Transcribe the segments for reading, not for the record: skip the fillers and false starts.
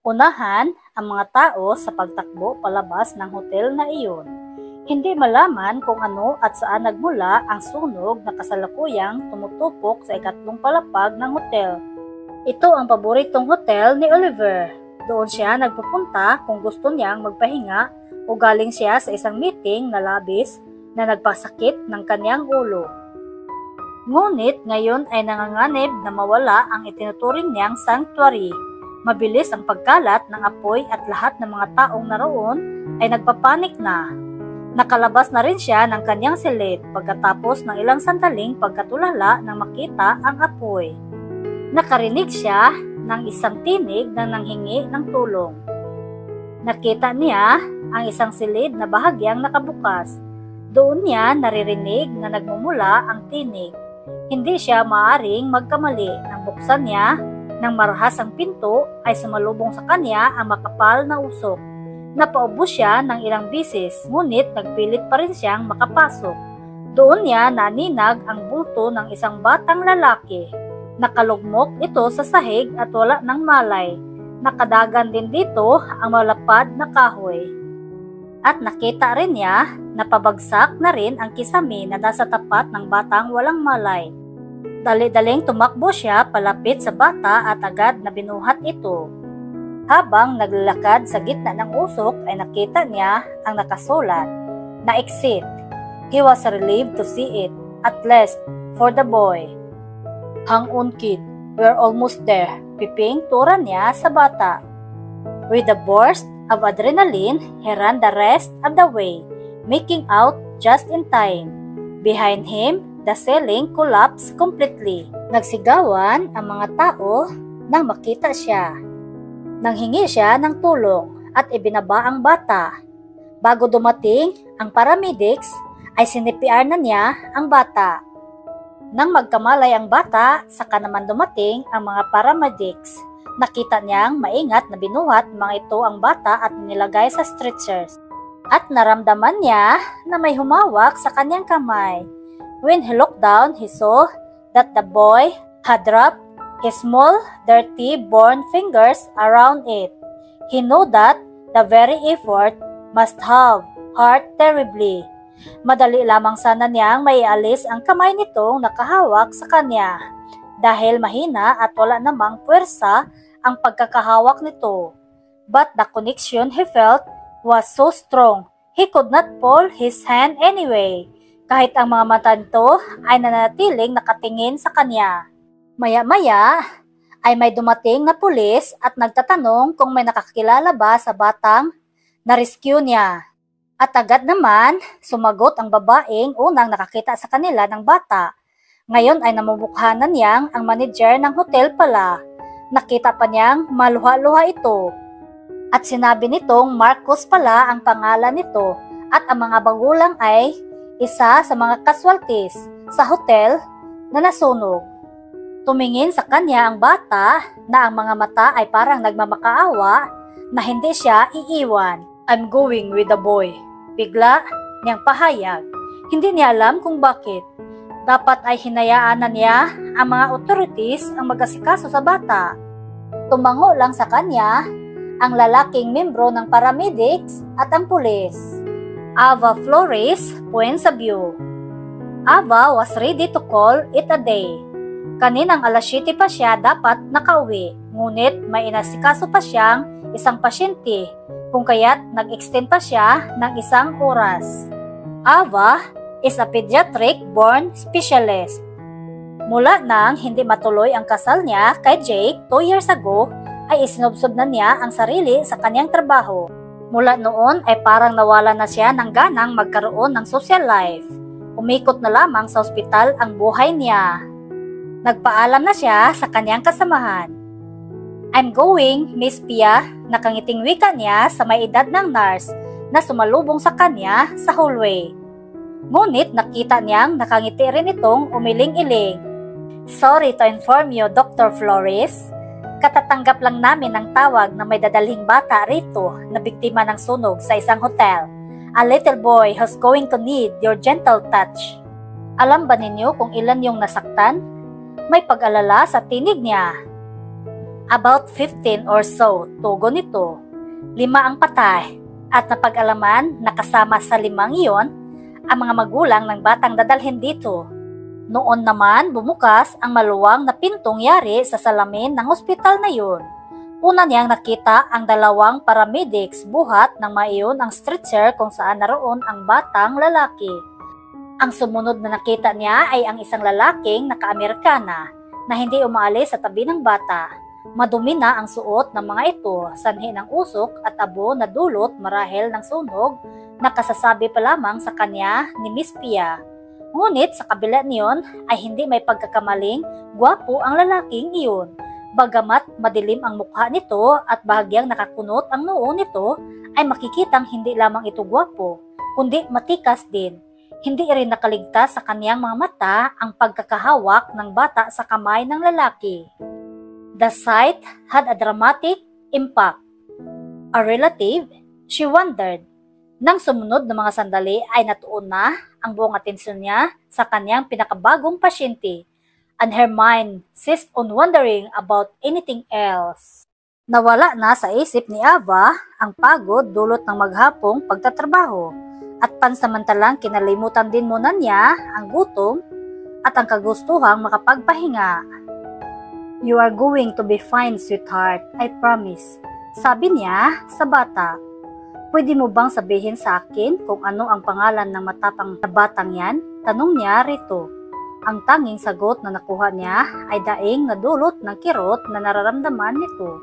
Unahan ang mga tao sa pagtakbo palabas ng hotel na iyon. Hindi malaman kung ano at saan nagmula ang sunog na kasalukuyang tumutupok sa ikatlong palapag ng hotel. Ito ang paboritong hotel ni Oliver. Doon siya nagpupunta kung gusto niyang magpahinga o galing siya sa isang meeting na labis na nagpasakit ng kanyang ulo. Ngunit ngayon ay nanganganib na mawala ang itinuturing niyang sanctuary. Mabilis ang pagkalat ng apoy at lahat ng mga taong naroon ay nagpapanik na. Nakalabas na rin siya ng kanyang silid pagkatapos ng ilang sandaling pagkatulala nang makita ang apoy. Nakarinig siya ng isang tinig na nanghingi ng tulong. Nakita niya ang isang silid na bahagyang nakabukas. Doon niya naririnig na nagmumula ang tinig. Hindi siya maaring magkamali nang buksan niya. Nang marahas ang pinto ay sumalubong sa kanya ang makapal na usok. Napaubos siya ng ilang bisis, ngunit nagpilit pa rin siyang makapasok. Doon niya naninag ang bulto ng isang batang lalaki. Nakalugmok ito sa sahig at wala ng malay. Nakadagan din dito ang malapad na kahoy. At nakita rin niya na pabagsak na rin ang kisame na nasa tapat ng batang walang malay. Dali-daling tumakbo siya palapit sa bata at agad na binuhat ito. Habang naglalakad sa gitna ng usok ay nakita niya ang nakasulat na exit. He was relieved to see it, at least for the boy. Hang on kid, we're almost there. Piping tura niya sa bata. With a burst of adrenaline, he ran the rest of the way, making out just in time. Behind him, the ceiling collapsed completely. Nagsigawan ang mga tao nang makita siya. Nanghingi siya ng tulong at ibinaba ang bata. Bago dumating ang paramedics, ay sinipiar na niya ang bata. Nang magkamalay ang bata, saka naman dumating ang mga paramedics. Nakita niyang maingat na binuhat mga ito ang bata at nilagay sa stretchers. At naramdaman niya na may humawak sa kanyang kamay. When he looked down, he saw that the boy had wrapped his small, dirty, burned fingers around it. He knew that the very effort must have hurt terribly. Madali lamang sana niyang maialis ang kamay nitong nakahawak sa kanya dahil mahina at wala namang puwersa ang pagkakahawak nito. But the connection he felt was so strong, he could not pull his hand anyway. Kahit ang mga mata nito ay nanatiling nakatingin sa kanya. Maya-maya ay may dumating na pulis at nagtatanong kung may nakakilala ba sa batang na-rescue niya. At agad naman sumagot ang babaeng unang nakakita sa kanila ng bata. Ngayon ay namumukhanan niyang ang manager ng hotel pala. Nakita pa niyang maluha-luha ito. At sinabi nitong Marcos pala ang pangalan nito at ang mga bagulang ay isa sa mga casualties sa hotel na nasunog. Tumingin sa kanya ang bata na ang mga mata ay parang nagmamakaawa na hindi siya iiwan. I'm going with the boy. Bigla niyang pahayag. Hindi niya alam kung bakit. Dapat ay hinayaan na niya ang mga authorities ang mag-asikaso sa bata. Tumango lang sa kanya ang lalaking membro ng paramedics at ang pulis. Ava Flores Puensabio. Ava was ready to call it a day. Kaninang alas 7 pa siya dapat nakauwi, ngunit may inasikaso pa siyang isang pasyente, kung kaya't nag-extend pa siya ng isang oras. Ava is a pediatric burn specialist. Mula nang hindi matuloy ang kasal niya kay Jake 2 years ago, ay isinubsob na niya ang sarili sa kanyang trabaho. Mula noon ay parang nawala na siya ng ganang magkaroon ng social life. Umikot na lamang sa ospital ang buhay niya. Nagpaalam na siya sa kanyang kasamahan. I'm going, Miss Pia, nakangiting wika niya sa may edad ng nurse na sumalubong sa kanya sa hallway. Ngunit nakita niyang nakangiti rin itong umiling-iling. Sorry to inform you, Dr. Flores. Katatanggap lang namin ng tawag na may dadalhing bata rito na biktima ng sunog sa isang hotel. A little boy who's going to need your gentle touch. Alam ba ninyo kung ilan yung nasaktan? May pag-alala sa tinig niya. About 15 or so, tugon nito. 5 ang patay, at napag-alaman na kasama sa 5 iyon ang mga magulang ng batang dadalhin dito. Noon naman bumukas ang maluwang na pintong yari sa salamin ng ospital na yun. Una niyang nakita ang 2 paramedics buhat ng maiyon ang stretcher kung saan naroon ang batang lalaki. Ang sumunod na nakita niya ay ang isang lalaking naka-Amerikana na hindi umaalis sa tabi ng bata. Madumi na ang suot ng mga ito, sanhi ng usok at abo na dulot marahil ng sunog na kasasabi pa lamang sa kanya ni Miss Pia. Ngunit sa kabila niyon ay hindi may pagkakamaling gwapo ang lalaking iyon. Bagamat madilim ang mukha nito at bahagyang nakakunot ang noo nito, ay makikitang hindi lamang ito gwapo, kundi matikas din. Hindi rin nakaligtas sa kaniyang mga mata ang pagkakahawak ng bata sa kamay ng lalaki. The sight had a dramatic impact. A relative, she wondered. Nang sumunod na mga sandali ay natuon na ang buong atensyon niya sa kanyang pinakabagong pasyente, and her mind ceased on wondering about anything else. Nawala na sa isip ni Ava ang pagod dulot ng maghapong pagtatrabaho at pansamantalang kinalimutan din muna niya ang gutom at ang kagustuhang makapagpahinga. "You are going to be fine, sweetheart, I promise," sabi niya sa bata. "Pwede mo bang sabihin sa akin kung ano ang pangalan ng matapang na batang yan?" Tanong niya rito. Ang tanging sagot na nakuha niya ay daing nadulot ng kirot na nararamdaman nito.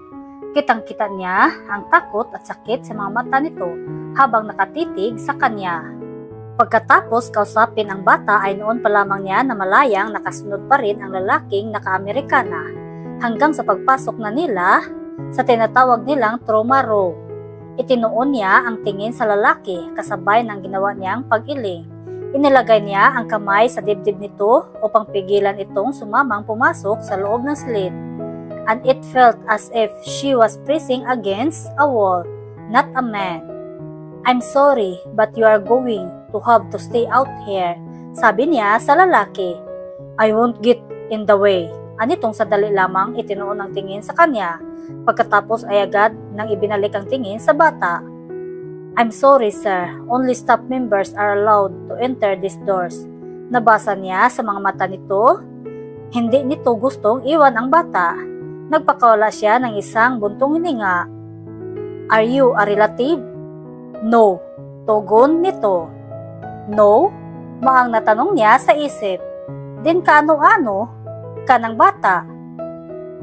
Kitang-kita niya ang takot at sakit sa mga mata nito habang nakatitig sa kanya. Pagkatapos kausapin ang bata ay noon pa lamang niya na malayang nakasunod pa rin ang lalaking naka-Amerikana hanggang sa pagpasok na nila sa tinatawag nilang trauma room. Itinuon niya ang tingin sa lalaki kasabay ng ginawa niyang pag-iling. Inilagay niya ang kamay sa dibdib nito upang pigilan itong sumamang pumasok sa loob ng slit. And it felt as if she was pressing against a wall, not a man. "I'm sorry, but you are going to have to stay out here," sabi niya sa lalaki. "I won't get in the way." Anitong sandali lamang itinuon ang tingin sa kanya. Pagkatapos ay agad nang ibinalik ang tingin sa bata. "I'm sorry, sir. Only staff members are allowed to enter these doors." Nabasa niya sa mga mata nito. Hindi nito gustong iwan ang bata. Nagpakawala siya ng isang buntong hininga. "Are you a relative?" "No," tugon nito. "No?" Maang natanong niya sa isip. "Din kaano-ano ka ng bata?"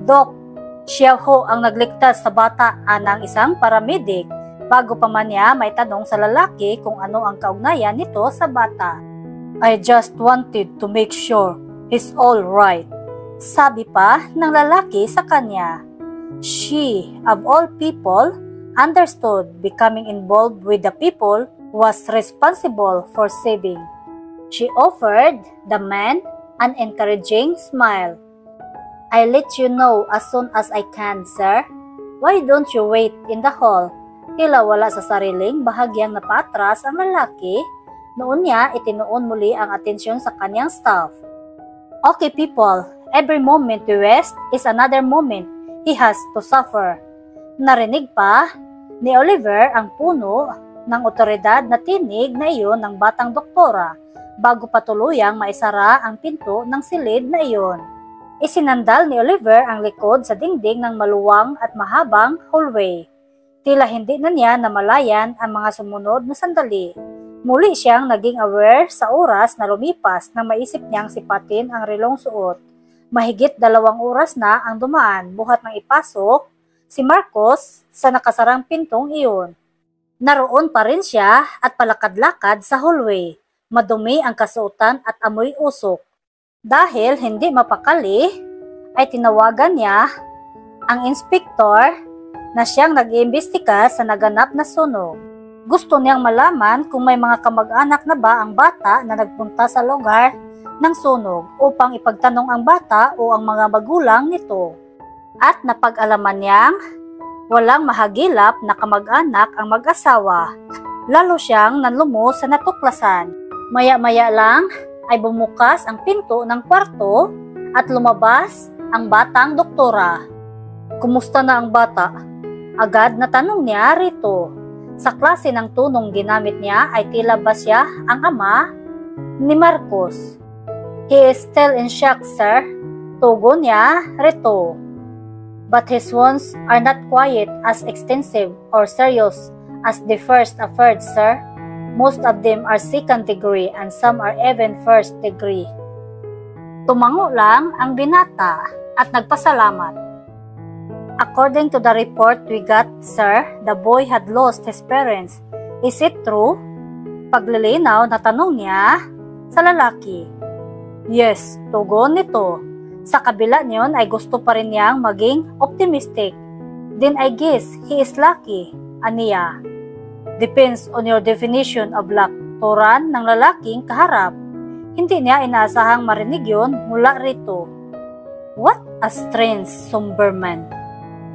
"Doc, siya ho ang nagligtas sa bata," anang isang paramedic. Bago pa man niya may tanong sa lalaki kung ano ang kaugnayan nito sa bata. "I just wanted to make sure he's all right," sabi pa ng lalaki sa kanya. She, of all people, understood becoming involved with the people was responsible for saving. She offered the man an encouraging smile. "I'll let you know as soon as I can, sir. Why don't you wait in the hall?" Tila wala sa sariling bahagyang napatras ang lalaki. Noon niya itinuon muli ang atensyon sa kanyang staff. "Okay people, every moment we waste is another moment he has to suffer." Narinig pa ni Oliver ang puno ng otoridad na tinig na iyon ng batang doktora bago pa tuluyang maisara ang pinto ng silid na iyon. Isinandal ni Oliver ang likod sa dingding ng maluwang at mahabang hallway. Tila hindi na niya namalayan ang mga sumunod na sandali. Muli siyang naging aware sa oras na lumipas nang maisip niyang sipatin ang relong suot. Mahigit 2 oras na ang dumaan buhat ng ipasok si Marcos sa nakasarang pintong iyon. Naroon pa rin siya at palakad-lakad sa hallway. Madumi ang kasuotan at amoy usok. Dahil hindi mapakali, ay tinawagan niya ang inspektor na siyang nag-iimbestiga sa naganap na sunog. Gusto niyang malaman kung may mga kamag-anak na ba ang bata na nagpunta sa lugar ng sunog upang ipagtanong ang bata o ang mga magulang nito. At napag-alaman niyang walang mahagilap na kamag-anak ang mag-asawa. Lalo siyang nanlumo sa natuklasan. Maya-maya lang ay bumukas ang pinto ng kwarto at lumabas ang batang doktora. Kumusta na ang bata? Agad na tanong niya rito. Sa klase ng tunong ginamit niya ay tila ba siya ang ama ni Marcos. He is still in shock, sir. Tugon niya rito. But his wounds are not quite as extensive or serious as the first affair, sir. Most of them are second degree and some are even first degree. Tumango lang ang binata at nagpasalamat. According to the report we got, sir, the boy had lost his parents. Is it true? Paglilinaw na tanong niya sa lalaki. Yes, tugon nito. Sa kabila niyon ay gusto pa rin niyang maging optimistic. Then I guess he is lucky, aniya. Depends on your definition of luck. Turan ng lalaking kaharap. Hindi niya inaasahang marinig yun mula rito. What a strange somber man.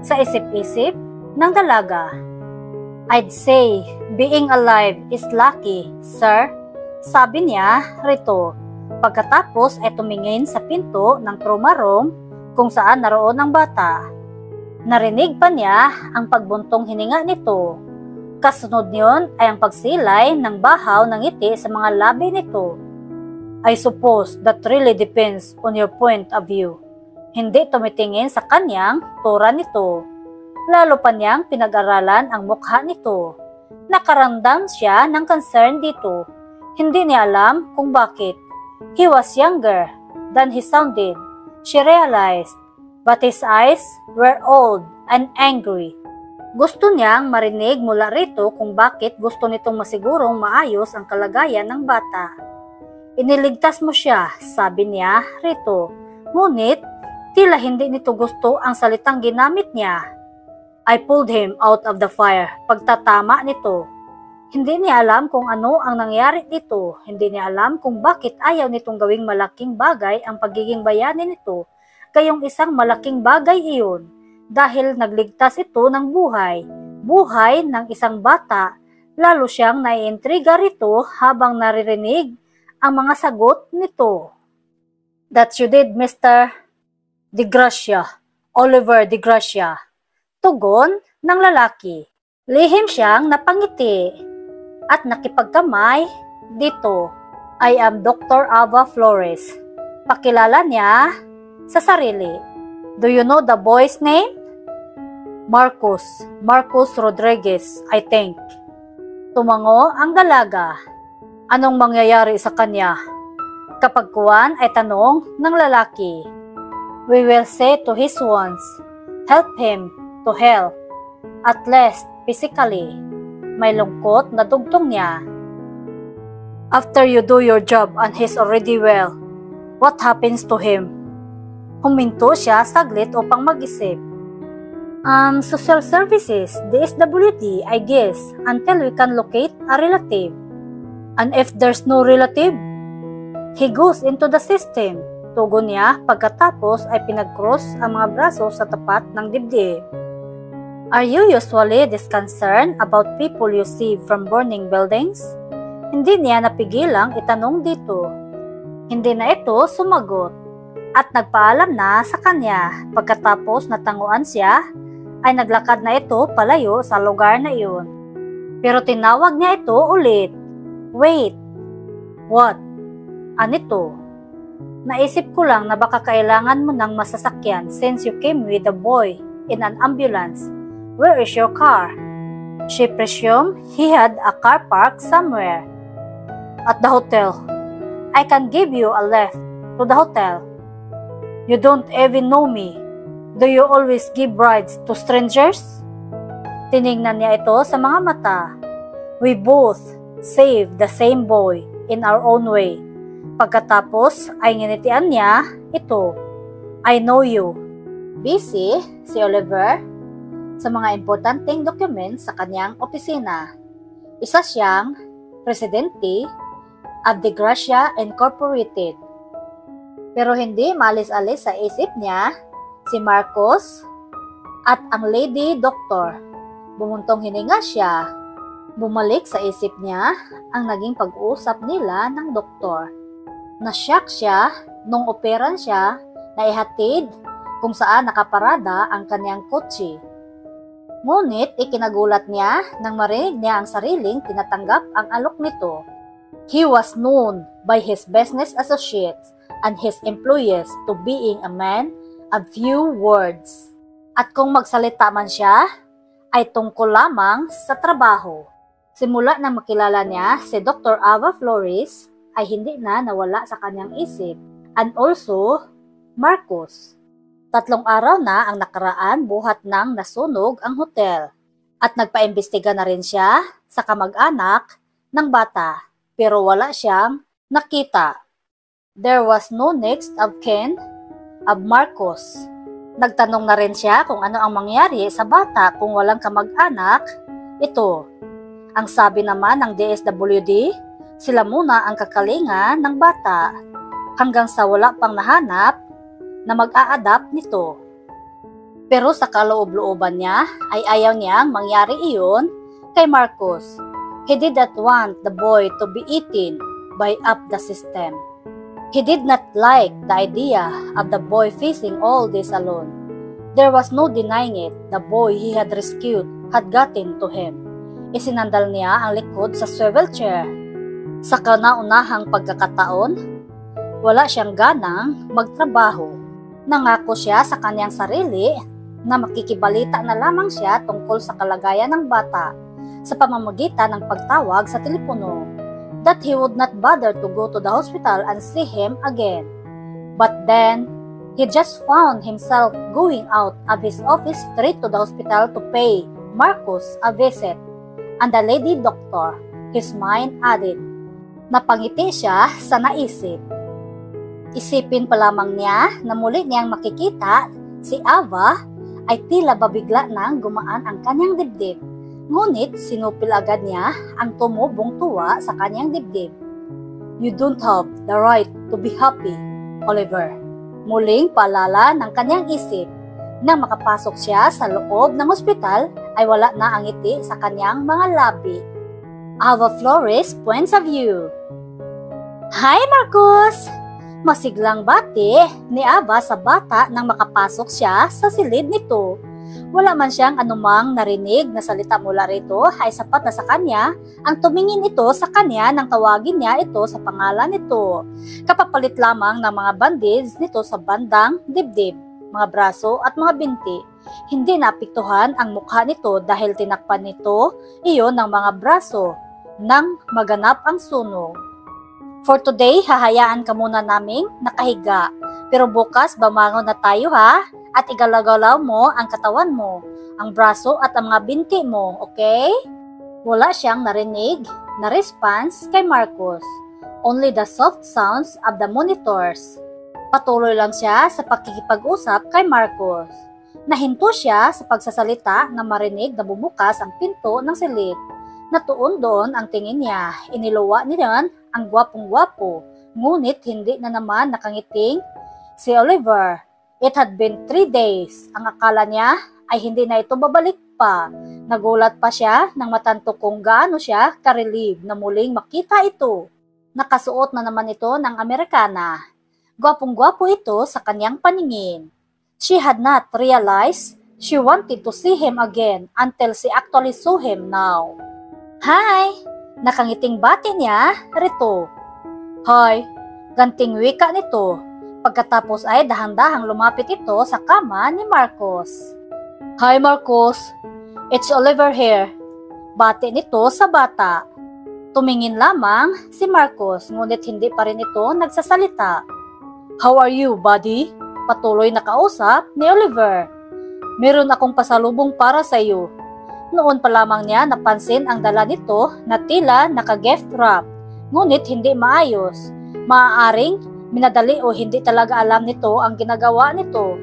Sa isip-isip ng dalaga. I'd say being alive is lucky, sir. Sabi niya rito. Pagkatapos ay tumingin sa pinto ng trauma room kung saan naroon ang bata. Narinig pa niya ang pagbuntong hininga nito. Kasunod niyon ay ang pagsilay ng bahaw ng ngiti sa mga labi nito. I suppose that really depends on your point of view. Hindi tumitingin sa kanyang tura nito. Lalo pa niyang pinag-aralan ang mukha nito. Nakaramdam siya ng concern dito. Hindi niya alam kung bakit. He was younger than he sounded. She realized, but his eyes were old and angry. Gusto niyang marinig mula rito kung bakit gusto nitong masigurong maayos ang kalagayan ng bata. Iniligtas mo siya, sabi niya rito. Ngunit, tila hindi nito gusto ang salitang ginamit niya. I pulled him out of the fire. Pagtatama nito. Hindi niya alam kung ano ang nangyari dito. Hindi niya alam kung bakit ayaw nitong gawing malaking bagay ang pagiging bayani nito. Gayong isang malaking bagay iyon. Dahil nagligtas ito ng buhay. Buhay ng isang bata. Lalo siyang naiintriga rito habang naririnig ang mga sagot nito. That you did, Mr. De Gracia, Oliver De Gracia. Tugon ng lalaki. Lihim siyang napangiti at nakipagkamay dito. I am Dr. Ava Flores. Pakilala niya sa sarili. Do you know the boy's name? Marcos Rodriguez, I think. Tumango ang dalaga. Anong mangyayari sa kanya? Kapag kuwan ay tanong ng lalaki. We will say to his wounds, help him to heal, at least physically. May lungkot na dugtong niya. After you do your job and he's already well, what happens to him? Huminto siya saglit upang mag-isip. Social services, DSWD, I guess, until we can locate a relative. And if there's no relative, he goes into the system. Tugon niya pagkatapos ay pinag-cross ang mga braso sa tapat ng dibdib. Are you usually disconcerted about people you see from burning buildings? Hindi niya napigilang itanong dito. Hindi na ito sumagot at nagpaalam na sa kanya. Pagkatapos natanguan siya, ay naglakad na ito palayo sa lugar na iyon. Pero tinawag niya ito ulit. Wait. What? Anito? Naisip ko lang na baka kailangan mo ng masasakyan since you came with the boy in an ambulance. Where is your car? She presumed he had a car parked somewhere. At the hotel. I can give you a lift to the hotel. You don't even know me. Do you always give rides to strangers? Tiningnan niya ito sa mga mata. We both saved the same boy in our own way. Pagkatapos ay nginitian niya ito. I know you. Busy si Oliver sa mga importanteng documents sa kanyang opisina. Isa siyang presidente of De Gracia Incorporated. Pero hindi maalis-alis sa isip niya si Marcos at ang lady doctor. Bumuntong hininga siya. Bumalik sa isip niya ang naging pag-uusap nila ng doktor. Nasyak siya nung operan siya na ihatid kung saan nakaparada ang kanyang kotse. Ngunit ikinagulat niya nang marinig niya ang sariling tinatanggap ang alok nito. He was known by his business associates and his employees to being a man of few words. At kung magsalita man siya, ay tungkol lamang sa trabaho. Simula na makilala niya si Dr. Ava Flores, ay hindi na nawala sa kanyang isip. And also, Marcos. 3 araw na ang nakaraan buhat nang nasunog ang hotel. At nagpaimbestiga na rin siya sa kamag-anak ng bata, pero wala siyang nakita. There was no next of kin of Marcos. Nagtanong na rin siya kung ano ang mangyari sa bata kung walang kamag-anak. Ito, ang sabi naman ng DSWD, sila muna ang kakalinga ng bata hanggang sa wala pang nahanap na mag-a-adapt nito. Pero sa kaloob-looban niya ay ayaw niyang mangyari iyon kay Marcos. He did not want the boy to be eaten by up the system. He did not like the idea of the boy facing all this alone. There was no denying it, the boy he had rescued had gotten to him. Isinandal niya ang likod sa swivel chair. Sa kauna-unahang pagkakataon, wala siyang ganang magtrabaho. Nangako siya sa kanyang sarili na makikibalita na lamang siya tungkol sa kalagayan ng bata sa pamamagitan ng pagtawag sa telepono, that he would not bother to go to the hospital and see him again. But then, he just found himself going out of his office straight to the hospital to pay Marcos a visit. And the lady doctor, his mind added, napangiti siya sa naisip. Isipin pa lamang niya na muli niyang makikita si Ava ay tila babigla nang gumaan ang kanyang dibdib. Ngunit sinupil agad niya ang tumubong tuwa sa kanyang dibdib. You don't have the right to be happy, Oliver. Muling paalala ng kanyang isip. Nang makapasok siya sa loob ng ospital ay wala na ang ngiti sa kanyang mga labi. Ava Flores points of view. Hi Marcos! Masiglang bati ni Ava sa bata nang makapasok siya sa silid nito. Wala man siyang anumang narinig na salita mula rito ay sapat na sa kanya ang tumingin ito sa kanya nang tawagin niya ito sa pangalan nito. Kapapalit lamang ng mga bandage nito sa bandang dibdib, mga braso at mga binti. Hindi naapektuhan ang mukha nito dahil tinakpan nito iyon ng mga braso nang maganap ang sunog. For today, hahayaan ka muna naming nakahiga. Pero bukas, bamangon na tayo ha? At igalagalaw mo ang katawan mo, ang braso at ang mga binti mo, okay? Wala siyang narinig na response kay Marcos. Only the soft sounds of the monitors. Patuloy lang siya sa pakikipag-usap kay Marcos. Nahinto siya sa pagsasalita na marinig na bumukas ang pinto ng silid. Natuon doon ang tingin niya. Iniluwa niyan ang gwapong-gwapo, ngunit hindi na naman nakangiting si Oliver. It had been 3 days. Ang akala niya ay hindi na ito babalik pa. Nagulat pa siya nang matanto kung gaano siya ka-relieve na muling makita ito. Nakasuot na naman ito ng Amerikana. Gwapong-gwapo ito sa kanyang paningin. She had not realized she wanted to see him again until she actually saw him now. Hi! Nakangiting bati niya rito. Hi! Ganting wika nito. Pagkatapos ay dahan-dahang lumapit ito sa kama ni Marcos. Hi Marcos! It's Oliver here. Bati nito sa bata. Tumingin lamang si Marcos ngunit hindi pa rin ito nagsasalita. How are you, buddy? Patuloy na kausap ni Oliver. Meron akong pasalubong para sa iyo. Noon pa lamang niya napansin ang dala nito na tila naka-gift wrap, ngunit hindi maayos. Maaaring minadali o hindi talaga alam nito ang ginagawa nito.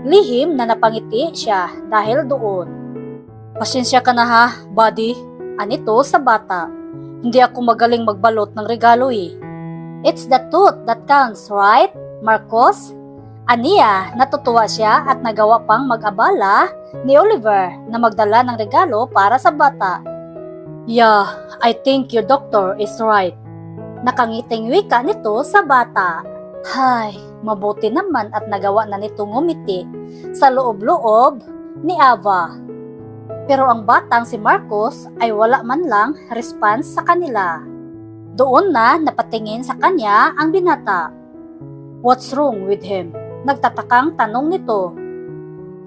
Lihim na napangiti siya dahil doon. Pasensya ka na ha, buddy. Anito sa bata. Hindi ako magaling magbalot ng regalo eh. It's the thought that counts, right, Marcos? Aniya, natutuwa siya at nagawa pang mag-abala ni Oliver na magdala ng regalo para sa bata. Yeah, I think your doctor is right. Nakangiting wika nito sa bata. Hay, mabuti naman at nagawa na nito ngumiti sa loob-loob ni Ava. Pero ang batang si Marcos ay wala man lang response sa kanila. Doon na napatingin sa kanya ang binata. What's wrong with him? Nagtatakang tanong nito.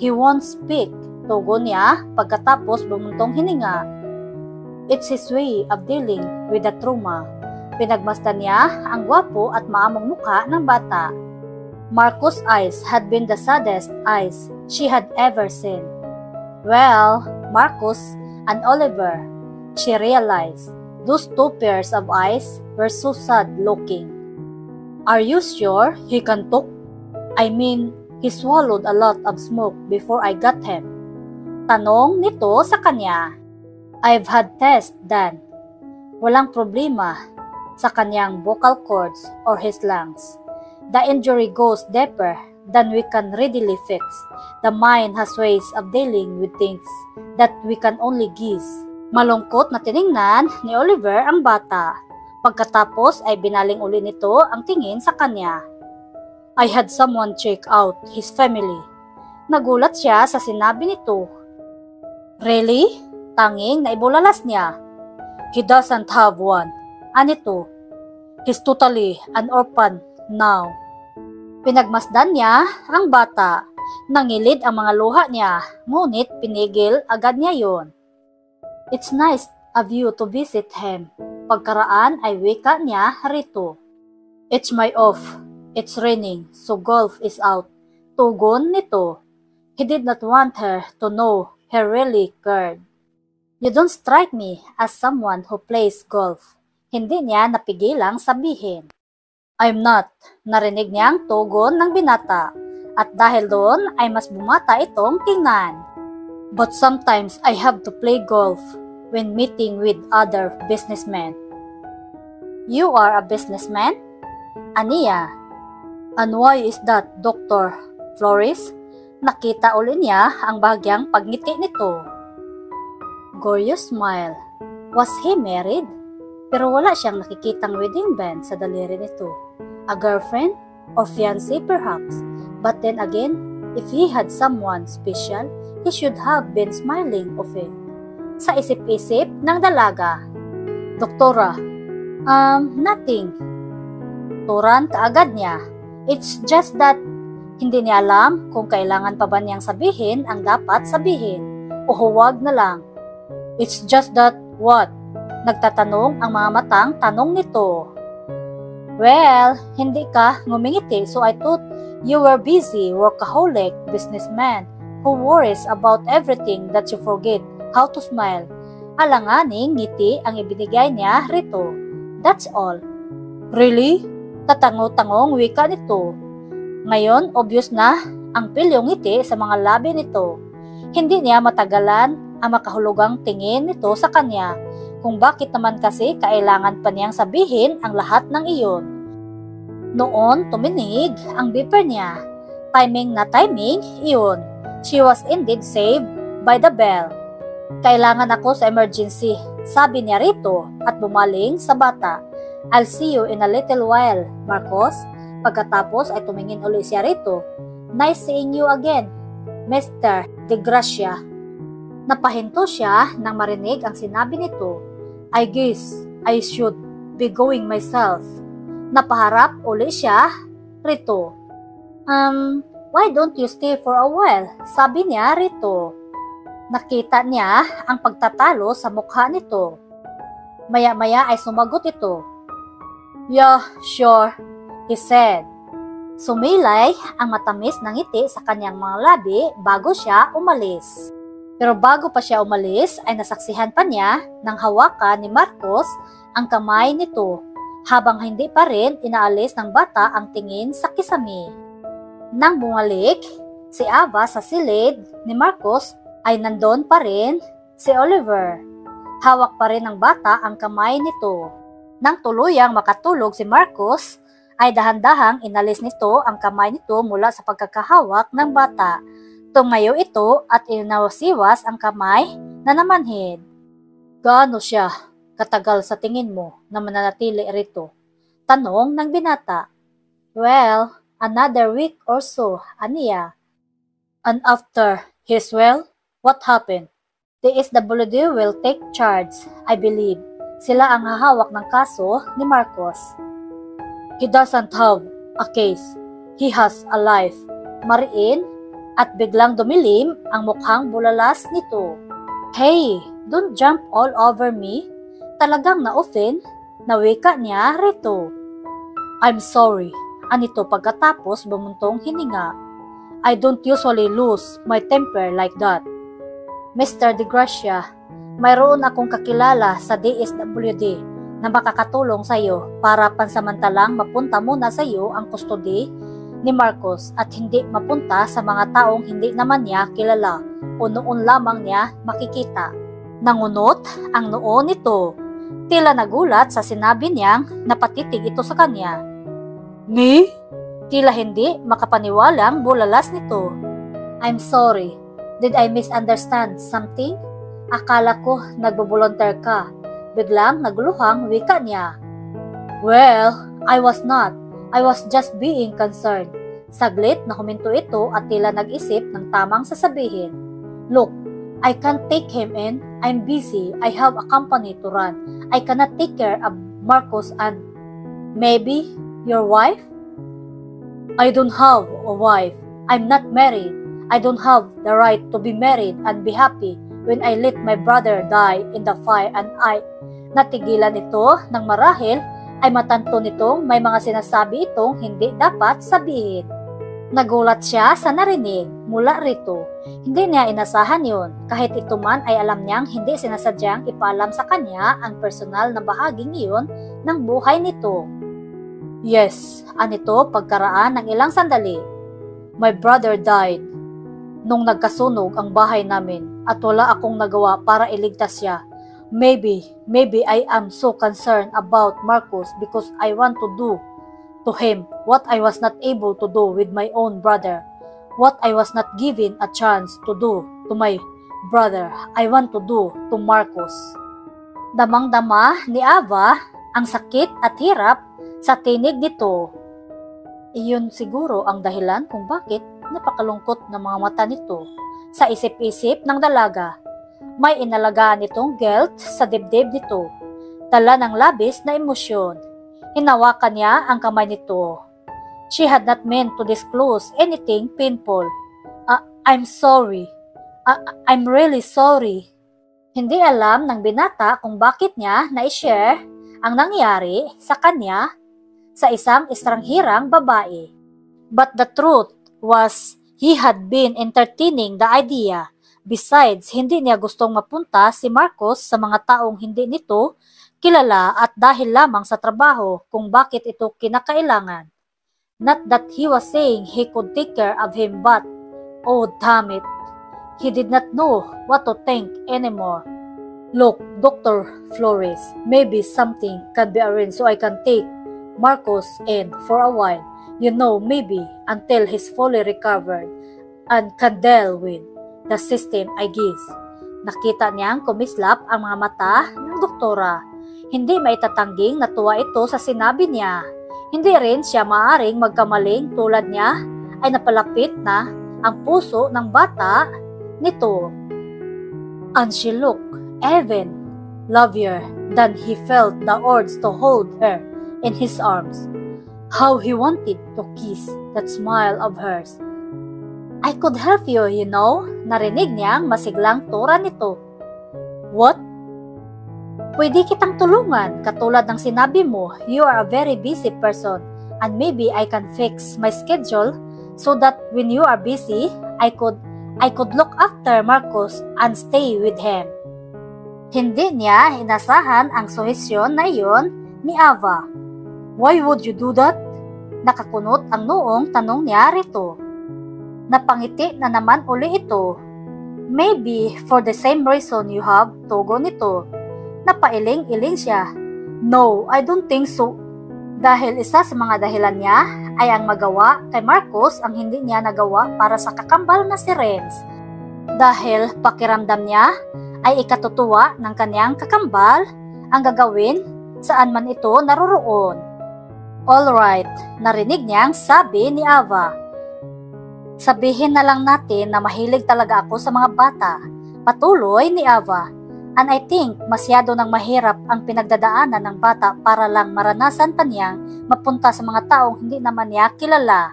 He won't speak, tugon niya pagkatapos bumuntong hininga. It's his way of dealing with the trauma. Pinagmasdan niya ang gwapo at maamong mukha ng bata. Marcos' eyes had been the saddest eyes she had ever seen. Well, Marcos and Oliver, she realized, those two pairs of eyes were so sad looking. Are you sure he can talk? I mean, he swallowed a lot of smoke before I got him. Tanong nito sa kanya. I've had tests done. Walang problema sa kanyang vocal cords or his lungs. The injury goes deeper than we can readily fix. The mind has ways of dealing with things that we can only guess. Malungkot na tiningnan ni Oliver ang bata. Pagkatapos ay binaling uli nito ang tingin sa kanya. I had someone check out his family. Nagulat siya sa sinabi nito. Really? Tanging naibulalas niya. He doesn't have one. Anito? He's totally an orphan now. Pinagmasdan niya ang bata. Nangilid ang mga luha niya, ngunit pinigil agad niya yon. It's nice of you to visit him. Pagkaraan ay wika niya rito. It's my off. It's raining, so golf is out. Tugon nito. He did not want her to know he really cared. You don't strike me as someone who plays golf. Hindi niya napigilang sabihin. I'm not. Narinig niya ang tugon ng binata. At dahil doon ay mas bumata itong tingnan. But sometimes I have to play golf when meeting with other businessmen. You are a businessman? Aniya. And why is that, Dr. Flores? Nakita uli niya ang bahagyang pagngiti nito. Gorgeous smile. Was he married? Pero wala siyang nakikitang wedding band sa daliri nito. A girlfriend or fiancé perhaps. But then again, if he had someone special, he should have been smiling of it. Sa isip-isip ng dalaga. Doktora, nothing. Turan kaagad niya. It's just that hindi niya alam kung kailangan pa ba niyang sabihin ang dapat sabihin o huwag na lang. It's just that what? Nagtatanong ang mga matang tanong nito. Well, hindi ka ngumingiti so I thought you were busy workaholic businessman who worries about everything that you forget how to smile. Alanganing ngiti ang ibinigay niya rito. That's all. Really? Tatango-tangong wika nito. Ngayon, obvious na ang pilyong ngiti sa mga labi nito. Hindi niya matagalan ang makahulugang tingin nito sa kanya. Kung bakit naman kasi kailangan pa niyang sabihin ang lahat ng iyon. Noon, tuminig ang beeper niya. Timing na timing, iyon. She was indeed saved by the bell. Kailangan ako sa emergency, sabi niya rito at bumaling sa bata. I'll see you in a little while, Marcos. Pagkatapos ay tumingin uli siya rito. Nice seeing you again, Mr. De Gracia. Napahinto siya nang marinig ang sinabi nito. I guess I should be going myself. Napaharap uli siya rito. Why don't you stay for a while? Sabi niya rito. Nakita niya ang pagtatalo sa mukha nito. Maya-maya ay sumagot ito. Yeah, sure, he said. Sumilay ang matamis na ngiti sa kanyang mga labi bago siya umalis. Pero bago pa siya umalis ay nasaksihan pa niya ng hawakan ni Marcos ang kamay nito habang hindi pa rin inaalis ng bata ang tingin sa kisame. Nang bumalik si Ava sa silid ni Marcos ay nandun pa rin si Oliver. Hawak pa rin ng bata ang kamay nito. Nang tuluyang makatulog si Marcos ay dahan-dahang inalis nito ang kamay nito mula sa pagkakahawak ng bata. Tumayo ito at inawasiwas ang kamay na namanhid. Gaano siya katagal sa tingin mo na mananatili rito? Tanong ng binata. Well, another week or so, aniya. And after he's well, what happened? The SWD will take charge, I believe. Sila ang hahawak ng kaso ni Marcos. He doesn't have a case. He has a life. Mariin, at biglang dumilim ang mukhang bulalas nito. Hey, don't jump all over me. Talagang na-offend, nawika niya rito. I'm sorry, anito pagkatapos bumuntong hininga. I don't usually lose my temper like that. Mr. De Gracia, mayroon akong kakilala sa DSWD na makakatulong sa iyo para pansamantalang mapunta muna sa iyo ang custody ni Marcos at hindi mapunta sa mga taong hindi naman niya kilala o noon lamang niya makikita. Nangunot ang noo nito. Tila nagulat sa sinabi niyang napatitig ito sa kanya. Me? Tila hindi makapaniwalang bulalas nito. I'm sorry. Did I misunderstand something? Akala ko nagbo-volunteer ka. Biglang nagluhang wika niya. Well, I was not. I was just being concerned. Saglit na huminto ito at tila nag-isip ng tamang sasabihin. Look, I can't take him in. I'm busy. I have a company to run. I cannot take care of Marcos and maybe your wife? I don't have a wife. I'm not married. I don't have the right to be married and be happy when I let my brother die in the fire and I... Natigilan ito nang marahil ay matanto nitong may mga sinasabi itong hindi dapat sabihin. Nagulat siya sa narinig mula rito. Hindi niya inasahan yun kahit ito man ay alam niyang hindi sinasadyang ipaalam sa kanya ang personal na bahaging iyon ng buhay nito. Yes, anito pagkaraan ng ilang sandali. My brother died nung nagkasunog ang bahay namin at wala akong nagawa para iligtas siya. Maybe I am so concerned about Marcos because I want to do to him what I was not able to do with my own brother. What I was not given a chance to do to my brother, I want to do to Marcos. Damang-dama ni Ava ang sakit at hirap sa tinig nito. Iyon siguro ang dahilan kung bakit napakalungkot ng mga mata nito. Sa isip-isip ng dalaga, may inalagaan nitong guilt sa dibdib nito. Dala ng labis na emosyon. Hinawakan niya ang kamay nito. She had not meant to disclose anything painful. I'm sorry. I'm really sorry. Hindi alam ng binata kung bakit niya na-share ang nangyari sa kanya sa isang estranghirang babae. But the truth was he had been entertaining the idea. Besides, hindi niya gustong mapunta si Marcos sa mga taong hindi nito kilala at dahil lamang sa trabaho kung bakit ito kinakailangan. Not that he was saying he could take care of him but, oh damn it, he did not know what to think anymore. Look, Dr. Flores, maybe something can be arranged so I can take Marcos in for a while. You know, maybe until he's fully recovered and can deal with the system I guess. Nakita niyang kumislap ang mga mata ng doktora. Hindi maitatanging natuwa ito sa sinabi niya. Hindi rin siya maaring magkamaling tulad niya ay napalapit na ang puso ng bata nito. And she looked even lovelier than he felt the urge to hold her in his arms. How he wanted to kiss that smile of hers. I could help you, you know. Narinig niyang masiglang tura nito. What? Pwede kitang tulungan. Katulad ng sinabi mo, you are a very busy person and maybe I can fix my schedule so that when you are busy, I could look after Marcos and stay with him. Hindi niya inasahan ang suhesyon na iyon ni Ava. Why would you do that? Nakakunot ang noong tanong niya rito. Napangiti na naman uli ito. Maybe for the same reason you have, tugon nito. Napailing-iling siya. No, I don't think so. Dahil isa sa mga dahilan niya ay ang magawa kay Marcos ang hindi niya nagawa para sa kakambal na si Renz. Dahil pakiramdam niya ay ikatutuwa ng kanyang kakambal ang gagawin saan man ito naroroon. Alright, narinig niyang sabi ni Ava. Sabihin na lang natin na mahilig talaga ako sa mga bata. Patuloy ni Ava. And I think masyado nang mahirap ang pinagdadaanan ng bata para lang maranasan pa niyang mapunta sa mga taong hindi naman niya kilala.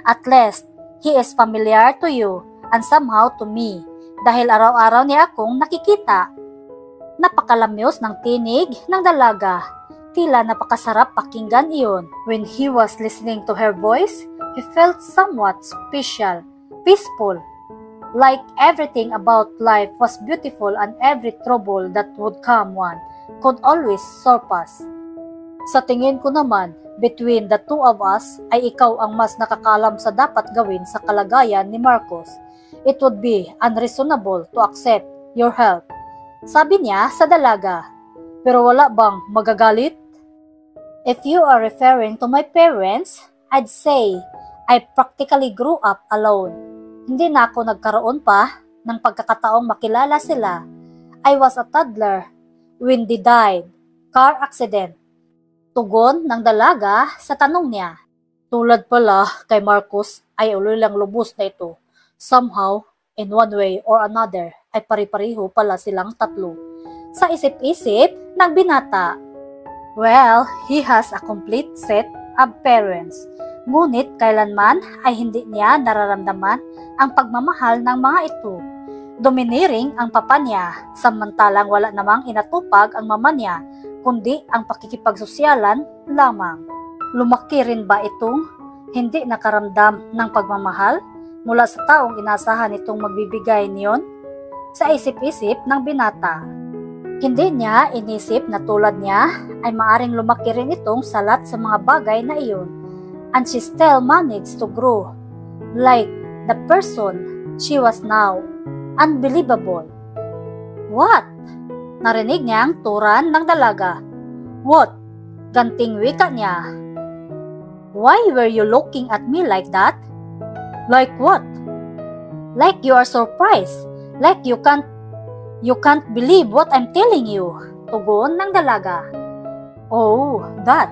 At least, he is familiar to you and somehow to me dahil araw-araw niya akong nakikita. Napakalamyos ng tinig ng dalaga. Tila napakasarap pakinggan iyon. When he was listening to her voice, he felt somewhat special, peaceful. Like everything about life was beautiful and every trouble that would come one could always surpass. Sa tingin ko naman, between the two of us ay ikaw ang mas nakakalam sa dapat gawin sa kalagayan ni Marcos. It would be unreasonable to accept your help. Sabi niya sa dalaga. Pero wala bang magagalit? If you are referring to my parents, I'd say I practically grew up alone. Hindi na ako nagkaroon pa ng pagkakataong makilala sila. I was a toddler when they died. Car accident. Tugon ng dalaga sa tanong niya. Tulad pala kay Marcos ay ulilang lubos na ito. Somehow, in one way or another, ay pari-pariho pala silang tatlo. Sa isip-isip ng binata. Well, he has a complete set of parents. Ngunit kailanman ay hindi niya nararamdaman ang pagmamahal ng mga ito. Domineering ang papa niya, samantalang wala namang inatupag ang mama niya, kundi ang pakikipagsosyalan lamang. Lumaki rin ba itong hindi nakaramdam ng pagmamahal mula sa taong inasahan itong magbibigay niyon? Sa isip-isip ng binata. Hindi niya inisip na tulad niya ay maaring lumaki rin itong salat sa mga bagay na iyon. And she still managed to grow like the person she was now. Unbelievable. What? Narinig niya ang turan ng dalaga. What? Ganting wika niya. Why were you looking at me like that? Like what? Like you are surprised. Like you can't believe what I'm telling you. Tugon ng dalaga. Oh, that.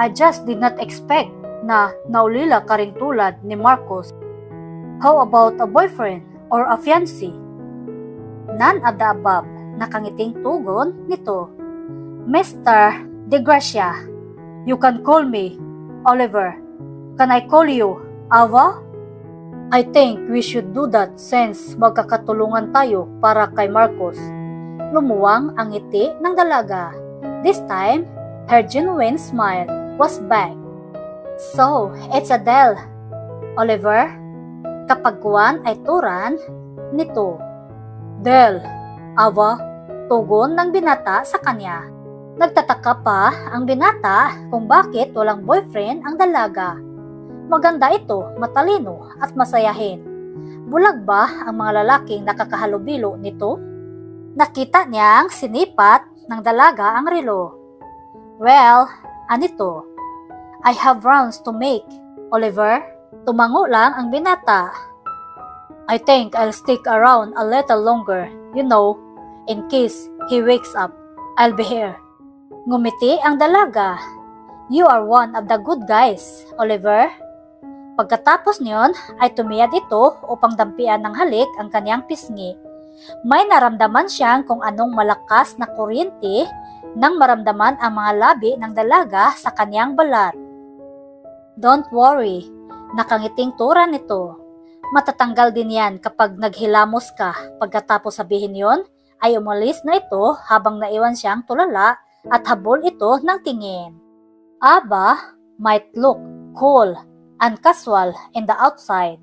I just did not expect na naulila ka rin tulad ni Marcos. How about a boyfriend or a fiancé? None of the above. Nakangiting tugon nito. Mr. De Gracia, you can call me Oliver. Can I call you Ava? I think we should do that since magkakatulungan tayo para kay Marcos. Lumuwang ang ngiti ng dalaga. This time, her genuine smile was back. So, it's Adele. Oliver, kapag kuwan ay turan nito. Del, Ava, tugon ng binata sa kanya. Nagtataka pa ang binata kung bakit walang boyfriend ang dalaga. Maganda ito, matalino at masayahin. Bulag ba ang mga lalaking nakakahalubilo nito? Nakita niyang sinipat ng dalaga ang relo. Well, anito? I have rounds to make, Oliver. Tumango lang ang binata. I think I'll stick around a little longer, you know, in case he wakes up. I'll be here. Ngumiti ang dalaga. You are one of the good guys, Oliver. Pagkatapos niyon ay tumiyad ito upang dampian ng halik ang kanyang pisngi. May naramdaman siyang kung anong malakas na kuryente nang maramdaman ang mga labi ng dalaga sa kanyang balat. Don't worry, nakangiting tura nito. Matatanggal din yan kapag naghilamos ka. Pagkatapos sabihin yon, ay umalis na ito habang naiwan siyang tulala at habol ito ng tingin. Ava might look cool and casual in the outside,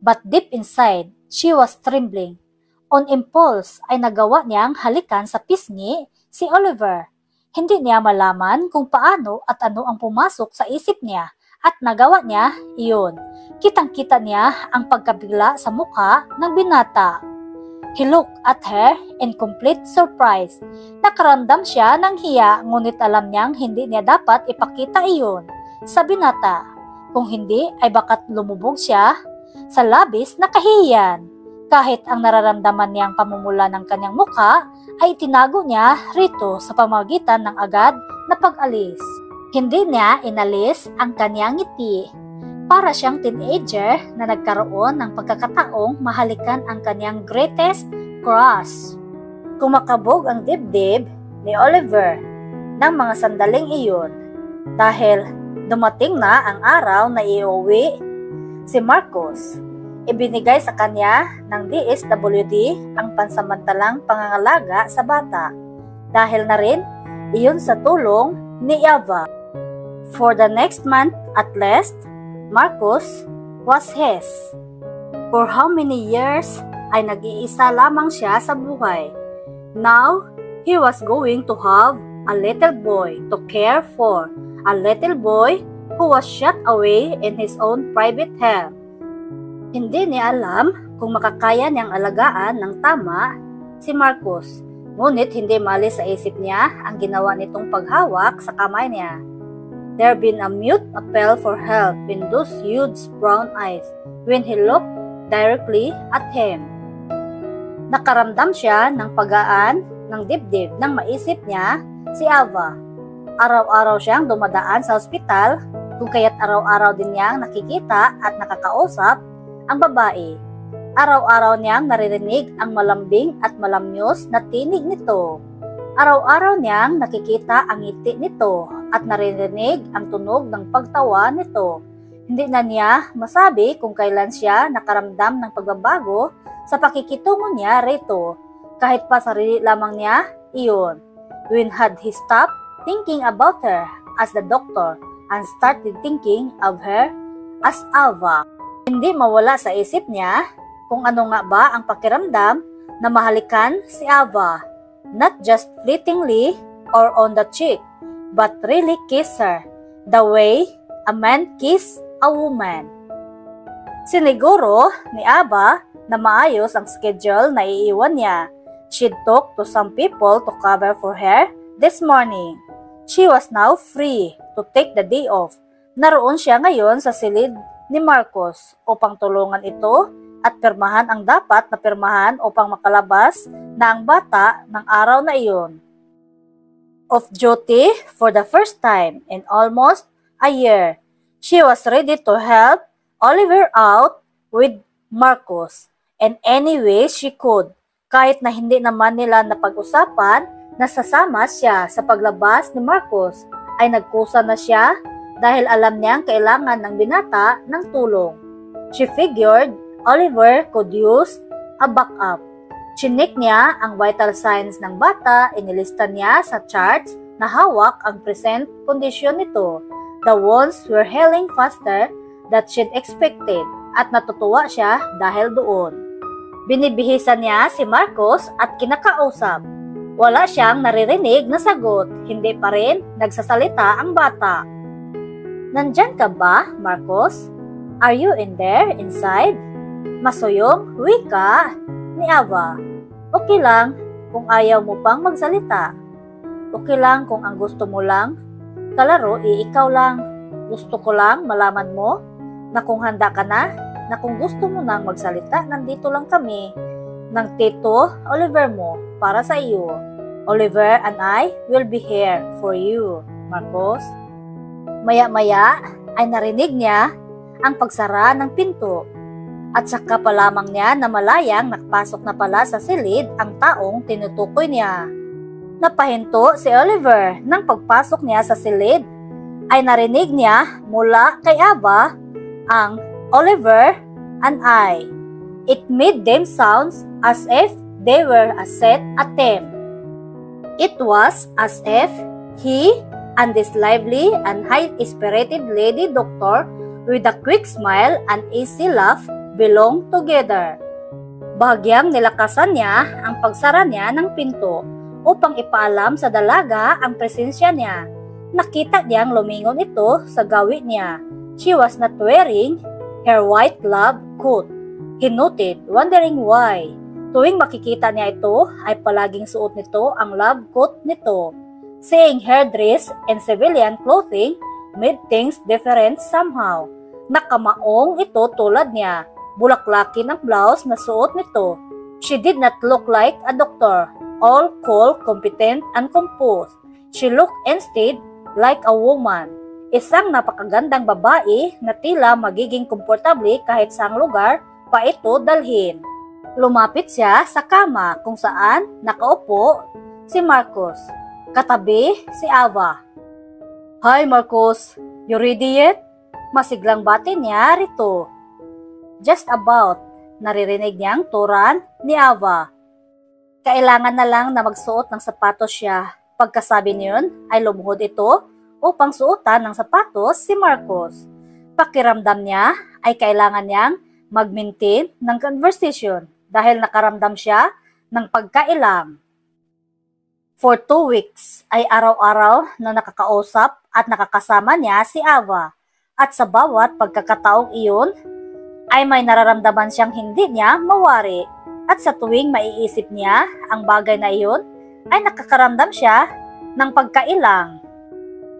but deep inside, she was trembling. On impulse ay nagawa niyang halikan sa pisngi si Oliver. Hindi niya malaman kung paano at ano ang pumasok sa isip niya at nagawa niya iyon. Kitang-kita niya ang pagkabigla sa mukha ng binata. He looked at her in complete surprise. Nakaramdam siya ng hiya ngunit alam niyang hindi niya dapat ipakita iyon sa binata. Kung hindi ay bakat lumubog siya sa labis na kahihiyan. Kahit ang nararamdaman niyang pamumula ng kanyang mukha ay itinago niya rito sa pamamagitan ng agad na pag-alis. Hindi niya inalis ang kanyang ngiti. Para siyang teenager na nagkaroon ng pagkakataong mahalikan ang kanyang greatest crush. Kumakabog ang dibdib ni Oliver ng mga sandaling iyon dahil dumating na ang araw na iuwi si Marcos. Ibinigay sa kanya ng DSWD ang pansamantalang pangangalaga sa bata dahil na rin iyon sa tulong ni Ava. For the next month at least, Marcos was his. For how many years ay nag-iisa lamang siya sa buhay. Now, he was going to have a little boy to care for, a little boy who was shut away in his own private hell. Hindi niya alam kung makakaya niyang alagaan ng tama si Marcos, ngunit hindi malis sa isip niya ang ginawa nitong paghawak sa kamay niya. There been a mute appeal for help in those huge brown eyes when he looked directly at him. Nakaramdam siya ng pagaan ng dibdib nang maisip niya si Ava. Araw-araw siyang dumadaan sa ospital, kung kaya't araw-araw din niyang nakikita at nakakausap ang babae. Araw-araw niyang naririnig ang malambing at malamyos na tinig nito. Araw-araw niyang nakikita ang ngiti nito at naririnig ang tunog ng pagtawa nito. Hindi na niya masabi kung kailan siya nakaramdam ng pagbabago sa pakikitungo niya rito. Kahit pa sarili lamang niya, iyon. When had he stopped thinking about her as the doctor and started thinking of her as Ava? Hindi mawala sa isip niya kung ano nga ba ang pakiramdam na mahalikan si Ava. Not just fleetingly or on the cheek, but really kiss her, the way a man kiss a woman. Siniguro ni Ava na maayos ang schedule na iiwan niya. She'd talk to some people to cover for her this morning. She was now free to take the day off. Naroon siya ngayon sa silid ni Marcos upang tulungan ito at pirmahan ang dapat na pirmahan upang makalabas na ang bata ng araw na iyon. Off duty for the first time in almost a year, she was ready to help Oliver out with Marcos in any way she could. Kahit na hindi naman nila napag-usapan na sasama siya sa paglabas ni Marcos, ay nagkusa na siya dahil alam niyang kailangan ng binata ng tulong. She figured Oliver could use a backup. Chinik niya ang vital signs ng bata, inilista niya sa charts na hawak ang present condition nito. The wounds were healing faster than she'd expected at natutuwa siya dahil doon. Binibihisan niya si Marcos at kinakausap. Wala siyang naririnig na sagot, hindi pa rin nagsasalita ang bata. Nandyan ka ba, Marcos? Are you in there, inside? Masuyong wika ni Ava. Okay lang kung ayaw mo pang magsalita. Okay lang kung ang gusto mo lang kalaro ikaw lang. Gusto ko lang malaman mo na kung handa ka na kung gusto mo nang magsalita, nandito lang kami ng Tito Oliver mo para sa iyo. Oliver and I will be here for you, Marcos. Maya-maya ay narinig niya ang pagsara ng pinto. At saka pa lamang niya na malayang nakapasok na pala sa silid ang taong tinutukoy niya. Napahinto si Oliver nang pagpasok niya sa silid ay narinig niya mula kay Ava ang Oliver and I. It made them sounds as if they were a set attempt. It was as if he and this lively and high-spirited lady doctor with a quick smile and easy laugh belong together. Bahagyang nilakasan niya ang pagsara niya ng pinto upang ipaalam sa dalaga ang presensya niya. Nakita niyang lumingon ito sa gawi niya. She was not wearing her white lab coat. He noted, wondering why. Tuwing makikita niya ito, ay palaging suot nito ang lab coat nito. Seeing her dress and civilian clothing made things different somehow. Nakamaong ito tulad niya. Bulaklakin ang blouse na suot nito. She did not look like a doctor, all cool, competent, and composed. She looked instead like a woman. Isang napakagandang babae na tila magiging komportable kahit saang lugar pa ito dalhin. Lumapit siya sa kama kung saan nakaupo si Marcos. Katabi si Ava. "Hi Marcos, you ready yet?" Masiglang bati niya rito. "Just about," naririnig niyang turan ni Ava. Kailangan na lang na magsuot ng sapatos siya. Pagkasabi niyon ay lumuhod ito upang suotan ng sapatos si Marcos. Pakiramdam niya ay kailangan niyang mag-maintain ng conversation dahil nakaramdam siya ng pagkailang. For 2 weeks ay araw-araw na nakakausap at nakakasama niya si Ava. At sa bawat pagkakataong iyon ay may nararamdaman siyang hindi niya mawari. At sa tuwing maiisip niya ang bagay na iyon ay nakakaramdam siya ng pagkailang.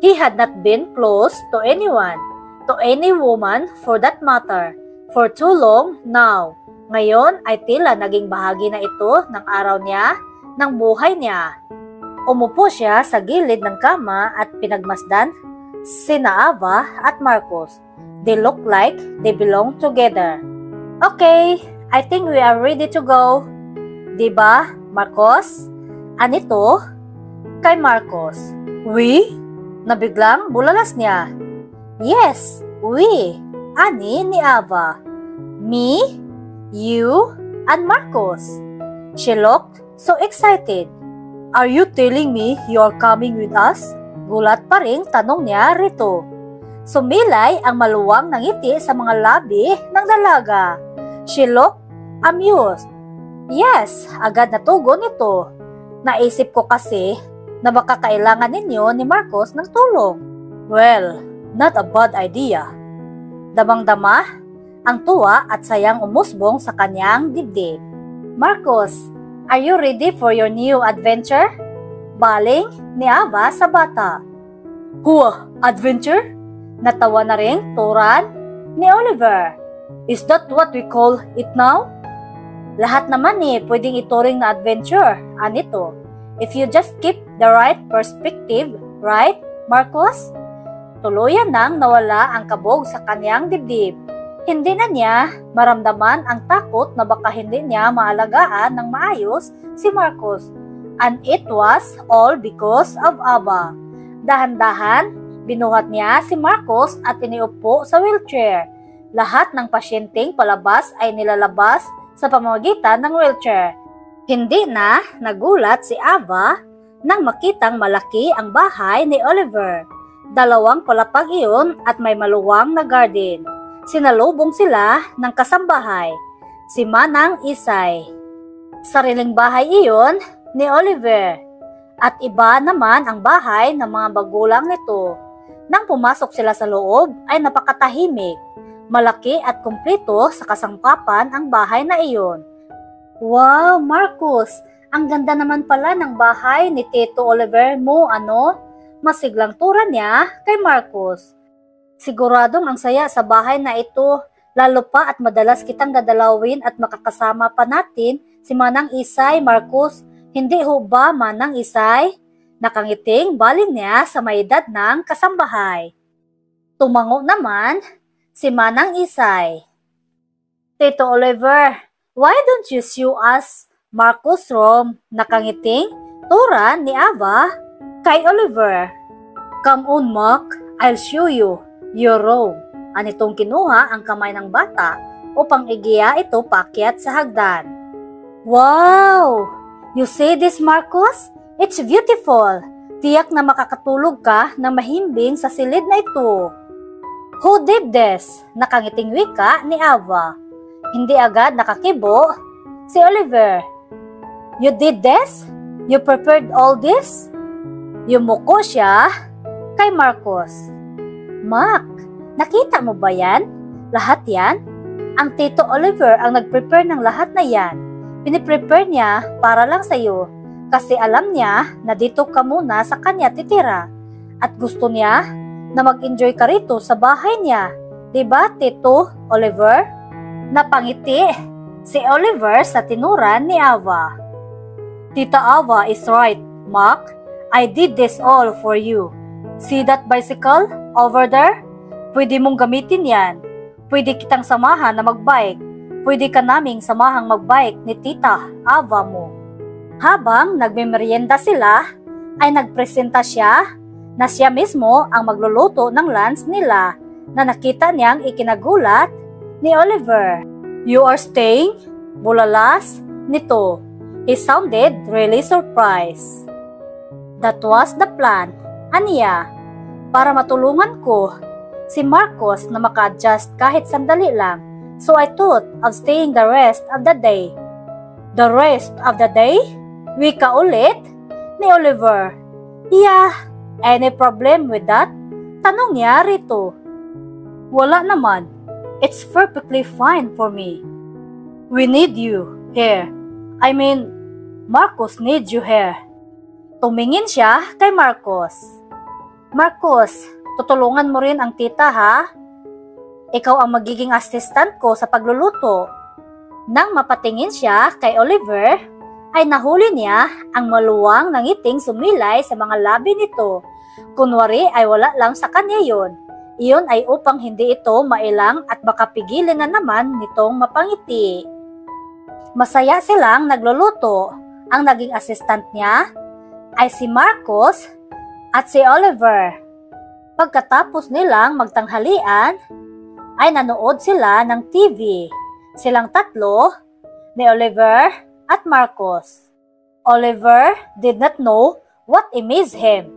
He had not been close to anyone, to any woman for that matter, for too long now. Ngayon ay tila naging bahagi na ito ng araw niya, ng buhay niya. Umupo siya sa gilid ng kama at pinagmasdan sina Ava at Marcos. They look like they belong together. "Okay, I think we are ready to go." "Diba, Marcos?" Anito kay Marcos. "We?" Nabiglang bulalas niya. "Yes, we," ani ni Ava. "Me, you, and Marcos." She looked so excited. "Are you telling me you're coming with us?" Gulat pa ring tanong niya rito. Sumilay ang maluwang na ngiti sa mga labi ng dalaga. She looked amused. "Yes," agad na tugon nito. "Naisip ko kasi na baka kailangan ninyo ni Marcos ng tulong." "Well, not a bad idea." Damang-dama ang tuwa at sayang umusbong sa kanyang dibdib. "Marcos, are you ready for your new adventure?" Baling ni Ava sa bata. "Hua, adventure?" Natawa na rin turan ni Oliver. "Is that what we call it now?" Lahat naman pwedeng ituring na adventure, anito. If you just keep the right perspective, right, Marcos? Tuluyan nang nawala ang kabog sa kanyang dibdib. Hindi na niya maramdaman ang takot na baka hindi niya maalagaan ng maayos si Marcos. And it was all because of Ava. Dahan-dahan, binuhat niya si Marcos at iniupo sa wheelchair. Lahat ng pasyenteng palabas ay nilalabas sa pamamagitan ng wheelchair. Hindi na nagulat si Ava nang makitang malaki ang bahay ni Oliver. 2 palapag iyon at may maluwang na garden. Sinalubong sila ng kasambahay, si Manang Isay. Sariling bahay iyon ni Oliver at iba naman ang bahay ng mga magulang nito. Nang pumasok sila sa loob ay napakatahimik. Malaki at kumpleto sa kasangkapan ang bahay na iyon. "Wow, Marcos! Ang ganda naman pala ng bahay ni Tito Oliver mo, ano?" Masiglang tura niya kay Marcos. "Siguradong ang saya sa bahay na ito, lalo pa at madalas kitang dadalawin at makakasama pa natin si Manang Isay, Marcos. Hindi ho ba, Manang Isay?" Nakangiting baling niya sa may edad ng kasambahay. Tumango naman si Manang Isay. "Tito Oliver, why don't you show us Marcos' room?" Nakangiting turan ni Ava kay Oliver. "Come on, Mac, I'll show you your room." Anitong kinuha ang kamay ng bata upang igiya ito paakyat sa hagdan. "Wow! You see this, Marcos? It's beautiful. Tiyak na makakatulog ka ng mahimbing sa silid na ito." "Who did this?" Nakangiting wika ni Ava. Hindi agad nakakibo si Oliver. "You did this? You prepared all this?" Yumuko siya kay Marcos. "Mac, nakita mo ba yan? Lahat yan? Ang Tito Oliver ang nag-prepare ng lahat na yan. Piniprepare niya para lang sa iyo kasi alam niya na dito ka muna sa kanya titira at gusto niya na mag-enjoy ka rito sa bahay niya. Diba, Tito Oliver?" Napangiti si Oliver sa tinuran ni Ava. "Tita Ava is right, Mac. I did this all for you. See that bicycle over there? Pwede mong gamitin yan. Pwede kitang samahan na magbike. Pwede ka naming samahang magbike ni Tita Ava mo. Habang nagmemeryenda sila, ay nagpresenta siya na siya mismo ang magluluto ng lunch nila na nakita niyang ikinagulat ni Oliver. You are staying? Bulalas nito. He sounded really surprised. That was the plan, aniya, para matulungan ko si Marcos na maka-adjust kahit sandali lang. So I thought of staying the rest of the day. The rest of the day? Wika ulit ni Oliver. Yeah, any problem with that? Tanong niya rito. Wala naman. It's perfectly fine for me. We need you here. I mean, Marcos needs you here. Tumingin siya kay Marcos. Marcos, tutulungan mo rin ang tita ha? Ikaw ang magiging assistant ko sa pagluluto. Nang mapatingin siya kay Oliver, ay nahuli niya ang maluwang na ngiting sumilay sa mga labi nito. Kunwari ay wala lang sa kanya yun. Iyon ay upang hindi ito mailang at baka pigilin na naman nitong mapangiti. Masaya silang nagluluto. Ang naging assistant niya ay si Marcos at si Oliver. Pagkatapos nilang magtanghalian, ay nanood sila ng TV. Silang tatlo, ni Oliver at Marcos. Oliver did not know what amazed him.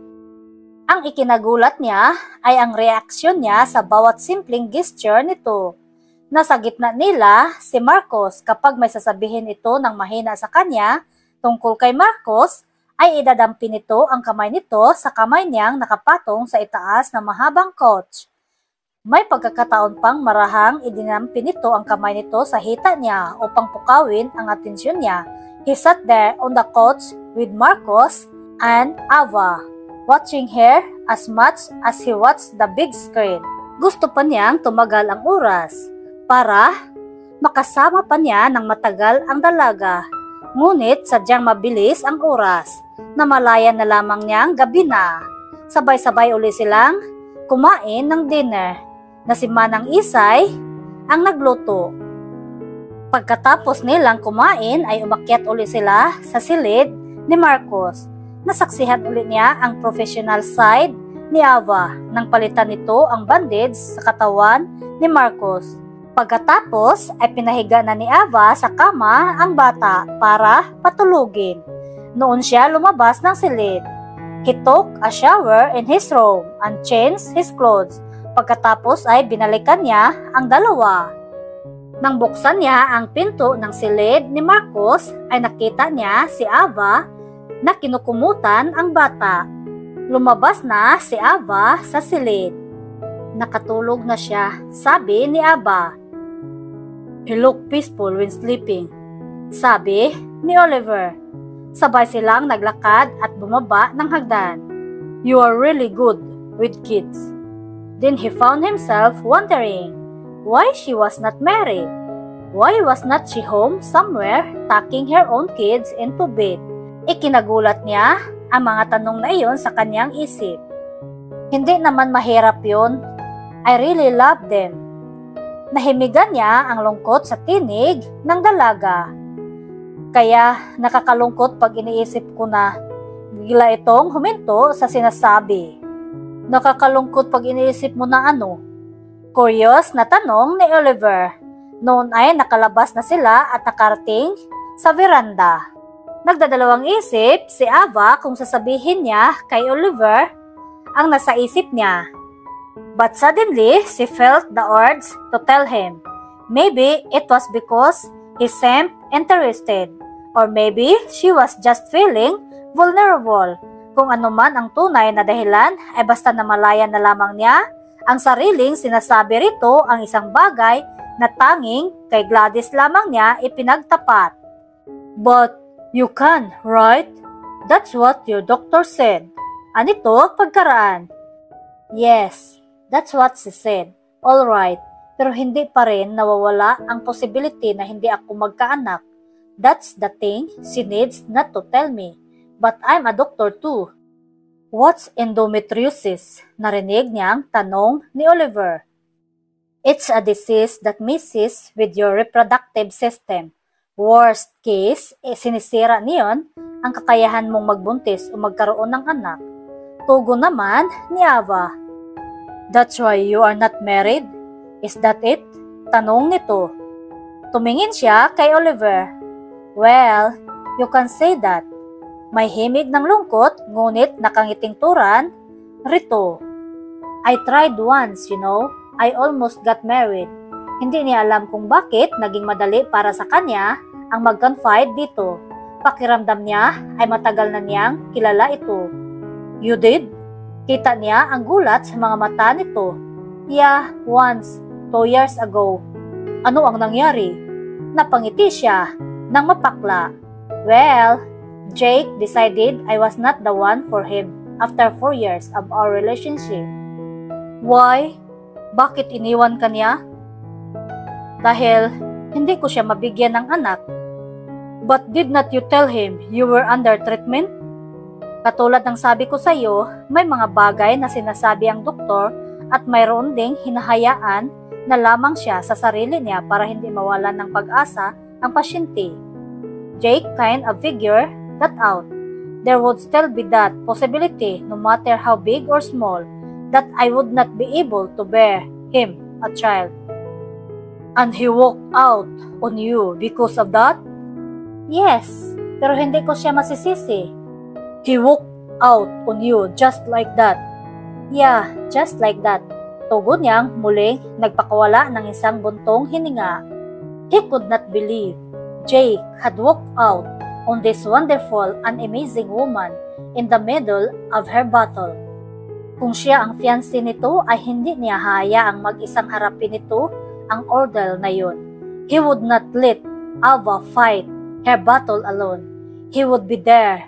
Ang ikinagulat niya ay ang reaksyon niya sa bawat simpleng gesture nito. Nasa gitna nila si Marcos kapag may sasabihin ito ng mahina sa kanya tungkol kay Marcos, ay idadampi nito ang kamay nito sa kamay niyang nakapatong sa itaas na mahabang couch. May pagkakataon pang marahang idinampi nito ang kamay nito sa hita niya upang pukawin ang atensyon niya. He sat there on the couch with Marcos and Ava, watching her as much as he watched the big screen. Gusto pa niyang tumagal ang oras para makasama pa niya ng matagal ang dalaga. Ngunit sadyang mabilis ang oras, namalayan na lamang niyang gabi na. Sabay-sabay uli silang kumain ng dinner na si Manang Isay ang nagluto. Pagkatapos nilang kumain ay umakyat uli sila sa silid ni Marcos. Nasaksihan uli niya ang professional side ni Ava nang palitan nito ang bandage sa katawan ni Marcos. Pagkatapos ay pinahiga na ni Ava sa kama ang bata para patulugin. Noon siya lumabas ng silid. He took a shower in his room and changed his clothes. Pagkatapos ay binalikan niya ang dalawa. Nang buksan niya ang pinto ng silid ni Marcos ay nakita niya si Ava na kinukumutan ang bata. Lumabas na si Ava sa silid. Nakatulog na siya, sabi ni Ava. He looked peaceful when sleeping, sabi ni Oliver. Sabay silang naglakad at bumaba ng hagdan. You are really good with kids. Then he found himself wondering why she was not married. Why was not she home somewhere tucking her own kids into bed? Ikinagulat niya ang mga tanong na iyon sa kanyang isip. Hindi naman mahirap yun. I really love them. Nahimigan niya ang lungkot sa tinig ng dalaga. Kaya nakakalungkot pag iniisip ko na bigla itong huminto sa sinasabi. Nakakalungkot pag iniisip mo na ano? Curious na tanong ni Oliver. Noon ay nakalabas na sila at nakarating sa veranda. Nagdadalawang isip si Ava kung sasabihin niya kay Oliver ang nasa isip niya. But suddenly, she felt the urge to tell him. Maybe it was because he seemed interested. Or maybe she was just feeling vulnerable. Kung anuman ang tunay na dahilan ay basta namalayan na lamang niya ang sariling sinasabi rito ang isang bagay na tanging kay Gladys lamang niya ipinagtapat. But you can, right? That's what your doctor said. Anito pagkaraan? Yes, that's what she said. All right, pero hindi pa rin nawawala ang possibility na hindi ako magkaanak. That's the thing she needs not to tell me. But I'm a doctor too. What's endometriosis? Narinig niyang tanong ni Oliver. It's a disease that messes with your reproductive system. Worst case, sinisira niyon ang kakayahan mong magbuntis o magkaroon ng anak. Tugon naman ni Ava. That's why you are not married? Is that it? Tanong nito. Tumingin siya kay Oliver. Well, you can say that. May himig ng lungkot, ngunit nakangiting turan, rito. I tried once, you know. I almost got married. Hindi niya alam kung bakit naging madali para sa kanya ang mag-confide dito. Pakiramdam niya ay matagal na niyang kilala ito. You did? Kita niya ang gulat sa mga mata nito. Yeah, once, 2 years ago. Ano ang nangyari? Napangiti siya nang mapakla. Well, Jake decided I was not the one for him after 4 years of our relationship. Why? Bakit iniwan ka niya? Dahil hindi ko siya mabigyan ng anak. But did not you tell him you were under treatment? Katulad ng sabi ko sa iyo, may mga bagay na sinasabi ang doktor at mayroon ding hinahayaan na lamang siya sa sarili niya para hindi mawalan ng pag-asa ang pasyente. Jake kind of figured that out. There would still be that possibility no matter how big or small that I would not be able to bear him a child. And he walked out on you because of that? Yes, pero hindi ko siya masisisi. He walked out on you just like that. Yeah, just like that. Tugon niyang muling nagpakawala ng isang buntong hininga. He could not believe Jake had walked out on this wonderful and amazing woman in the middle of her battle. Kung siya ang fiancé nito ay hindi niya hayaang mag-isang harapin nito ang ordeal na yun. He would not let Ava fight her battle alone. He would be there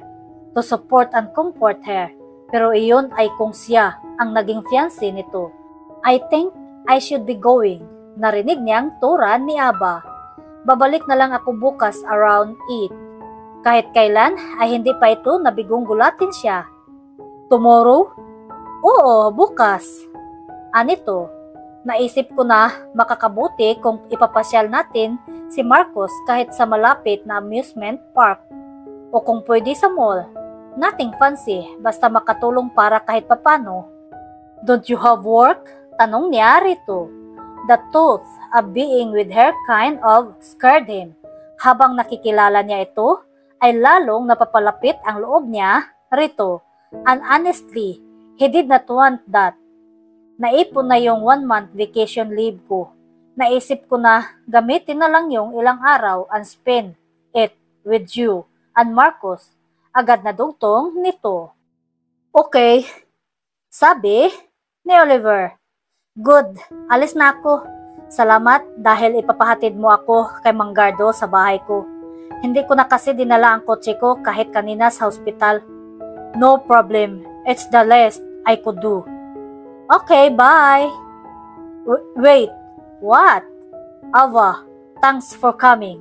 to support and comfort her. Pero iyon ay kung siya ang naging fiancé nito. I think I should be going. Narinig niyang turan ni Ava. Babalik na lang ako bukas around 8. Kahit kailan ay hindi pa ito nabigong gulatin siya. Tomorrow? Oo, bukas. Anito, naisip ko na makakabuti kung ipapasyal natin si Marcos kahit sa malapit na amusement park. O kung pwede sa mall. Nothing fancy, basta makatulong para kahit papano. Don't you have work? Tanong niya rito. The thought of being with her kind of scared him. Habang nakikilala niya ito, ay lalong napapalapit ang loob niya rito. And honestly, he did not want that. Naipon na yung 1-month vacation leave ko. Naisip ko na gamitin na lang yung ilang araw and spend it with you and Marcos. Agad na dugtong nito. Okay, sabi ni Oliver. Good, alis na ako. Salamat dahil ipapahatid mo ako kay Mang Gardo sa bahay ko. Hindi ko na kasi dinala ang kotse ko kahit kanina sa hospital. No problem, it's the least I could do. Okay, bye. Wait, what? Ava, thanks for coming.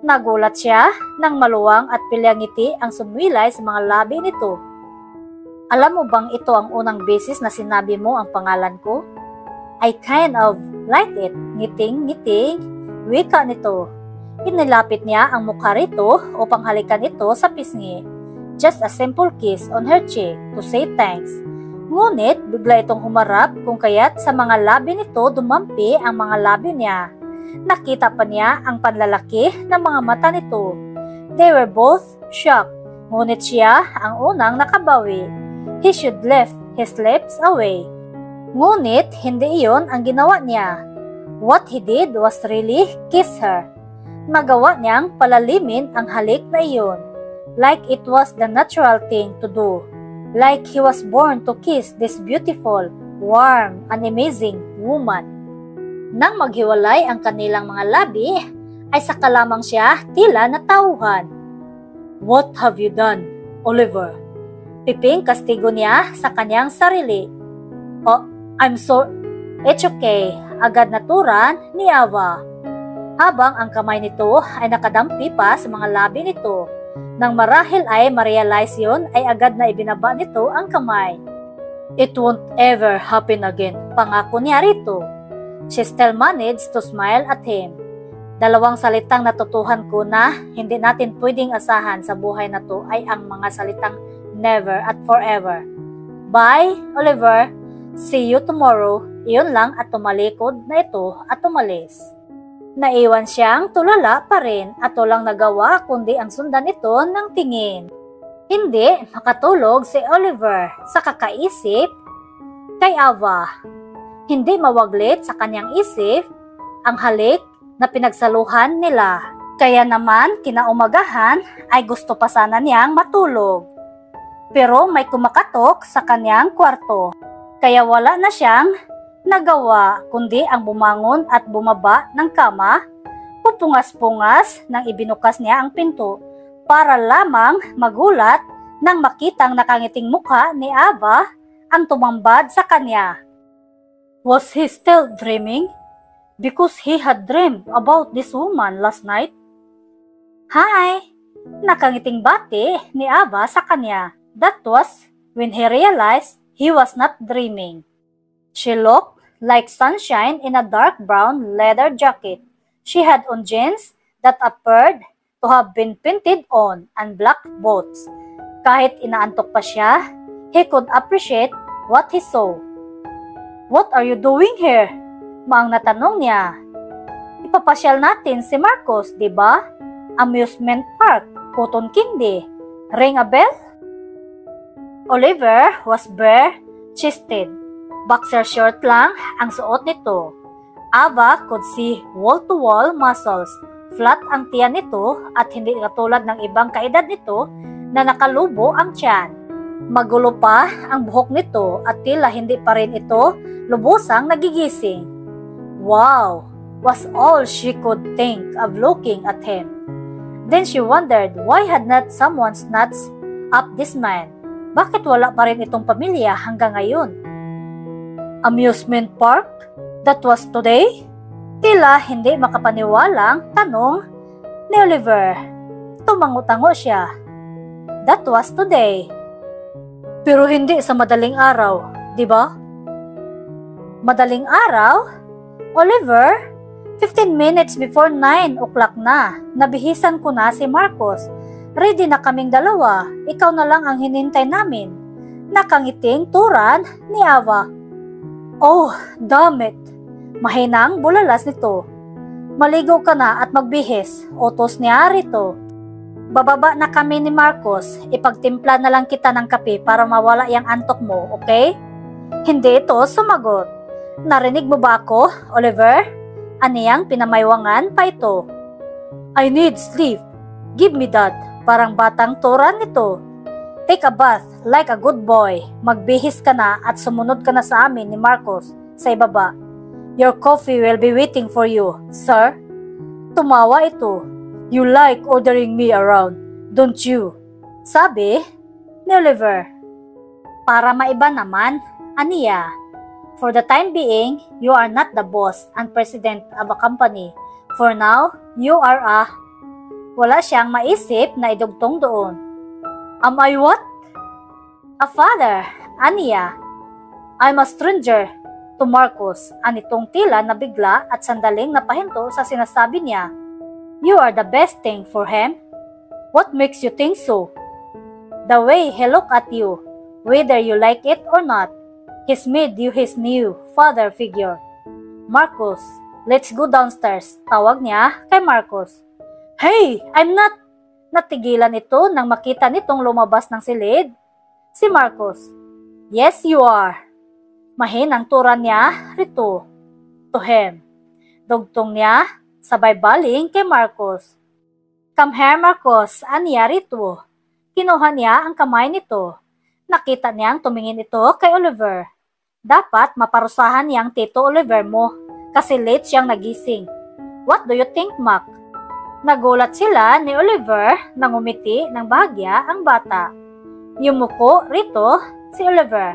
Nagulat siya nang maluwang at pilyang ngiti ang sumwilay sa mga labi nito. Alam mo bang ito ang unang beses na sinabi mo ang pangalan ko? I kind of like it. Ngiting-ngiting, wika nito. Inilapit niya ang mukha rito upang halikan ito sa pisngi. Just a simple kiss on her cheek to say thanks. Ngunit bigla itong humarap kung kaya't sa mga labi nito dumampi ang mga labi niya. Nakita pa niya ang panlalaki ng mga mata nito. They were both shocked, ngunit siya ang unang nakabawi. He should lift his lips away. Ngunit hindi iyon ang ginawa niya. What he did was really kiss her. Magawa niyang palalimin ang halik na iyon, like it was the natural thing to do. Like he was born to kiss this beautiful, warm, and amazing woman. Nang maghiwalay ang kanilang mga labi, ay saka lamang siya tila natauhan. What have you done, Oliver? Piping kastigo niya sa kanyang sarili. Oh, I'm so... It's okay, agad naturan ni Ava. Habang ang kamay nito ay nakadampi pa sa mga labi nito, Nang marahil ay ma-realize yun, ay agad na ibinaba nito ang kamay. It won't ever happen again, pangako niya rito. She still managed to smile at him. Dalawang salitang natutuhan ko na hindi natin pwedeng asahan sa buhay na to ay ang mga salitang never at forever. Bye, Oliver. See you tomorrow. Iyon lang at tumalikod na ito at umalis. Naiwan siyang tulala pa rin at walang nagawa kundi ang sundan ito ng tingin. Hindi makatulog si Oliver sa kakaisip kay Ava. Hindi mawaglit sa kanyang isip ang halik na pinagsaluhan nila. Kaya naman kinaumagahan ay gusto pa sana niyang matulog. Pero may kumakatok sa kanyang kwarto. Kaya wala na siyang nagawa kundi ang bumangon at bumaba ng kama, pupungas-pungas nang ibinukas niya ang pinto para lamang magulat nang makitang nakangiting mukha ni Ava ang tumambad sa kanya. Was he still dreaming? Because he had dreamed about this woman last night? Hi! Nakangiting bati ni Ava sa kanya. That was when he realized he was not dreaming. She looked like sunshine in a dark brown leather jacket. She had on jeans that appeared to have been painted on and black boots. Kahit inaantok pa siya, he could appreciate what he saw. What are you doing here? Maang natanong niya. Ipapasyal natin si Marcos, di ba? Amusement park, cotton candy. Ring a bell? Oliver was bare-chested. Boxer short lang ang suot nito. Ava could see wall-to-wall muscles. Flat ang tiyan nito at hindi katulad ng ibang kaedad nito na nakalubo ang tiyan. Magulo pa ang buhok nito at tila hindi pa rin ito lubusang nagigising. Wow, was all she could think of looking at him. Then she wondered why had not someone snatched up this man. Bakit wala pa rin itong pamilya hanggang ngayon? Amusement park? That was today? Tila hindi makapaniwalang tanong ni Oliver. Tumango-tango siya. That was today. Pero hindi sa madaling araw, di ba? Madaling araw? Oliver, 15 minutes before 9 o'clock na. Nabihisan ko na si Marcos. Ready na kaming dalawa. Ikaw na lang ang hinintay namin. Nakangiting turan ni Ava. Oh, damn it. Mahinang bulalas nito. Maligo ka na at magbihis. Utos niya rito. Bababa na kami ni Marcos. Ipagtimpla na lang kita ng kape para mawala yung antok mo, okay? Hindi ito sumagot. Narinig mo ba ako, Oliver? Aniyang pinamaywangan pa ito. I need sleep. Give me that. Parang batang turan nito. Take a bath like a good boy. Magbihis ka na at sumunod ka na sa amin ni Marcos sa ibaba. Your coffee will be waiting for you, sir. Tumawa ito. You like ordering me around, don't you? Sabi ni Oliver. Para maiba naman, aniya. For the time being, you are not the boss and president of a company. For now, you are a... Wala siyang maisip na idugtong doon. Am I what? A father, aniya. I'm a stranger to Marcos. Anitong tila na bigla at sandaling napahinto sa sinasabi niya. You are the best thing for him. What makes you think so? The way he looked at you, whether you like it or not. He's made you his new father figure. Marcos, let's go downstairs. Tawag niya kay Marcos. Hey, I'm not... Natigilan ito nang makita nitong lumabas ng silid. Si Marcos. Yes, you are. Mahinang turan niya rito. To him. Dugtong niya, sabay baling kay Marcos. Come here, Marcos. Aniya rito. Kinuha niya ang kamay nito. Nakita niyang tumingin ito kay Oliver. Dapat maparusahan niyang Tito Oliver mo kasi late siyang nagising. What do you think, Mac? Nagulat sila ni Oliver nang umiti ng bahagya ang bata. Yumuko rito si Oliver.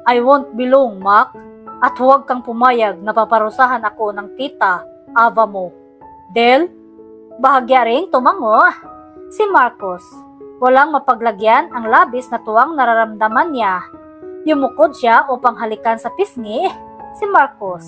I won't belong, Mac. At huwag kang pumayag na paparusahan ako ng tita, Ava mo. Del? Bahagya ring tumango. Si Marcos. Walang mapaglagyan ang labis na tuwang nararamdaman niya. Yumukod siya upang halikan sa pisngi si Marcos.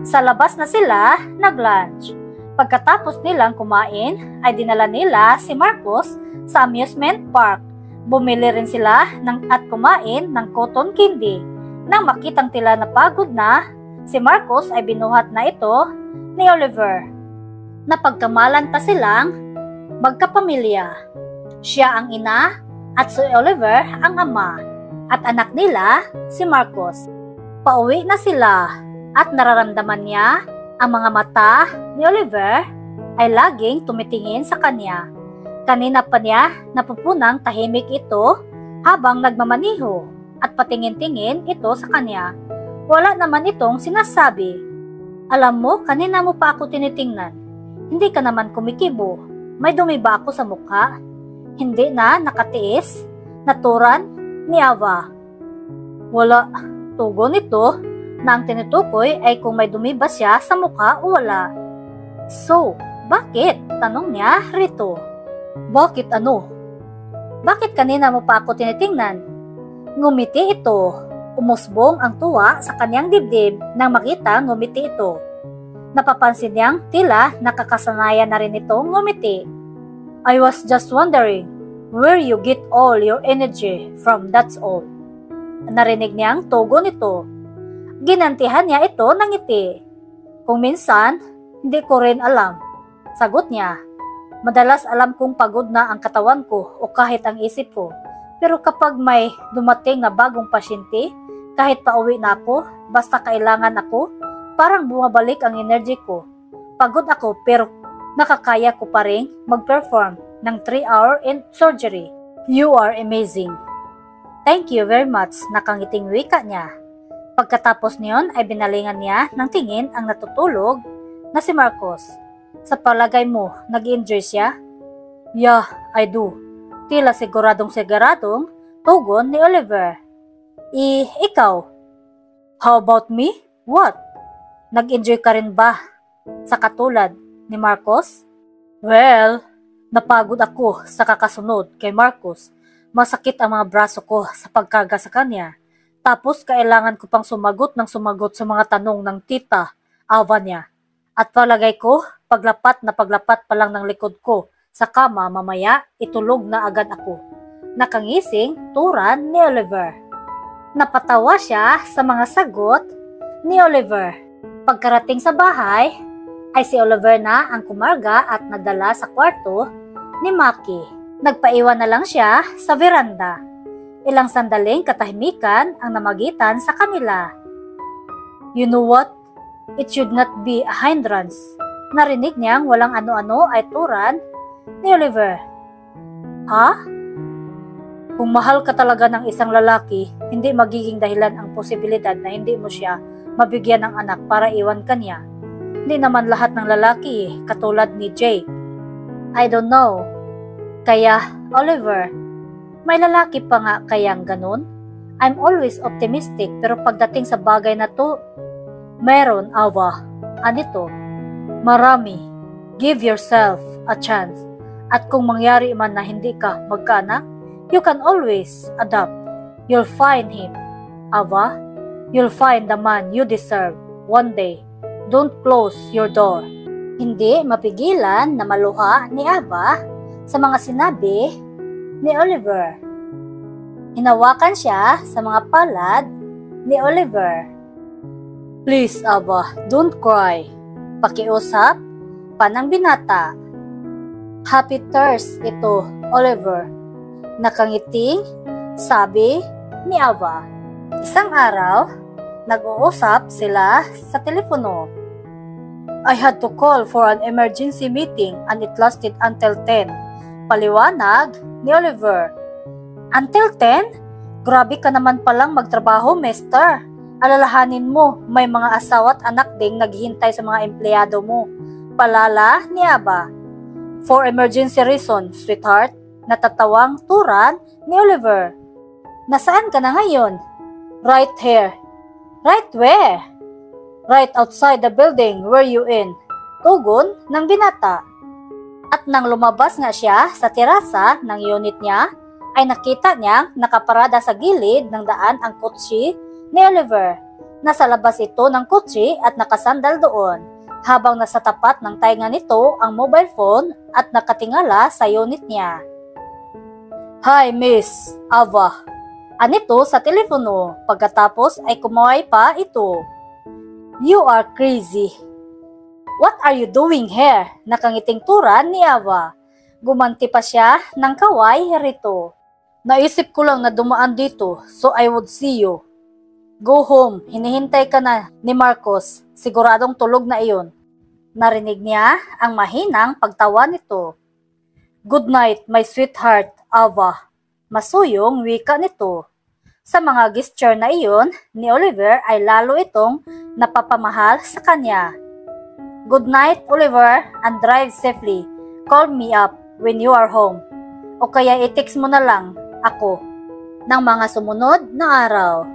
Sa labas na sila nag-lunch. Pagkatapos nilang kumain ay dinala nila si Marcos sa amusement park. Bumili rin sila at kumain ng cotton candy. Nang makitang tila napagod na, si Marcos ay binuhat na ito ni Oliver. Napagkamalanta silang magkapamilya. Siya ang ina at si Oliver ang ama at anak nila si Marcos. Pauwi na sila at nararamdaman niya ang mga mata ni Oliver ay laging tumitingin sa kanya. Kanina pa niya napupunang tahimik ito habang nagmamaniho at patingin-tingin ito sa kanya. Wala naman itong sinasabi. Alam mo, kanina mo pa ako tinitingnan. Hindi ka naman kumikibo. May dumi ba ako sa mukha? Hindi na nakatiis. Naturan ni Ava. Wala. Tugon ito na ang tinutukoy ay kung may dumi ba siya sa mukha o wala. So, bakit? Tanong niya rito. Bakit ano? Bakit kanina mo pa ako tinitingnan? Ngumiti ito. Umusbong ang tuwa sa kanyang dibdib nang makita ngumiti ito. Napapansin niyang tila nakakasanayan na rin itong ngumiti. I was just wondering where you get all your energy from, that's all. Narinig niyang tugon ito. Ginantihan niya ito ng ngiti. Kung minsan, hindi ko rin alam. Sagot niya. Madalas alam kong pagod na ang katawan ko o kahit ang isip ko. Pero kapag may dumating na bagong pasyente, kahit pauwi na ako, basta kailangan ako, parang bumabalik ang energy ko. Pagod ako pero nakakaya ko pa rin mag-perform ng 3-hour surgery. You are amazing. Thank you very much, nakangiting wika niya. Pagkatapos niyon ay binalingan niya ng tingin ang natutulog na si Marcos. Sa palagay mo, nag-enjoy siya? Yeah, I do. Tila siguradong tugon ni Oliver. Ikaw? How about me? What? Nag-enjoy ka rin ba sa katulad ni Marcos? Well, napagod ako sa kakasunod kay Marcos. Masakit ang mga braso ko sa pagkarga sa kanya. Tapos kailangan ko pang sumagot sa mga tanong ng tita, Ava niya. At palagay ko, paglapat pa lang ng likod ko sa kama mamaya, itulog na agad ako. Nakangising turan ni Oliver. Napatawa siya sa mga sagot ni Oliver. Pagkarating sa bahay, ay si Oliver na ang kumarga at nadala sa kwarto ni Maki. Nagpaiwan na lang siya sa veranda. Ilang sandaling katahimikan ang namagitan sa kanila. You know what? It should not be a hindrance. Narinig niyang walang ano-ano ay turan ni Oliver. Ha? Kung mahal ka talaga ng isang lalaki, hindi magiging dahilan ang posibilidad na hindi mo siya mabigyan ng anak para iwan ka niya. Hindi naman lahat ng lalaki katulad ni Jake. I don't know. Kaya, Oliver, may lalaki pa nga kayang ganun? I'm always optimistic pero pagdating sa bagay na to, meron, Ava. Anito? Marami. Give yourself a chance. At kung mangyari man na hindi ka magkaanak, you can always adopt. You'll find him, Ava. You'll find the man you deserve one day. Don't close your door. Hindi mapigilan na maluha ni Ava sa mga sinabi ni Oliver. Hinawakan siya sa mga palad ni Oliver. Please, Ava, don't cry. Pakiusap pa ng binata. Happy thirst ito, Oliver. Nakangiting sabi ni Ava. Isang araw, nag-uusap sila sa telepono. I had to call for an emergency meeting and it lasted until 10. Paliwanag ni Oliver. Until 10? Grabe ka naman palang magtrabaho, mister. Alalahanin mo, may mga asawa at anak ding naghihintay sa mga empleyado mo. Palala ni Ava. For emergency reason, sweetheart. Natatawang turan ni Oliver. Nasaan ka na ngayon? Right here. Right where? Right outside the building. Where you in? Tugon ng binata. At nang lumabas nga siya sa terasa ng unit niya, ay nakita niyang nakaparada sa gilid ng daan ang kotse ni Oliver. Nasa labas ito ng kotse at nakasandal doon, habang nasa tapat ng tainga nito ang mobile phone at nakatingala sa unit niya. "Hi, Miss Ava." Anito sa telepono, pagkatapos ay kumaway pa ito. "You are crazy. What are you doing here?" Nakangiting turan ni Ava. Gumanti pa siya ng kaway rito. "Naisip ko lang na dumaan dito, so I would see you. Go home, hinihintay ka na ni Marcos, siguradong tulog na iyon." Narinig niya ang mahinang pagtawa nito. "Good night, my sweetheart, Ava." Masuyong wika nito. Sa mga gesture na iyon ni Oliver ay lalo itong napapamahal sa kanya. "Good night, Oliver, and drive safely. Call me up when you are home. O kaya i-text mo na lang ako." Ng mga sumunod na araw.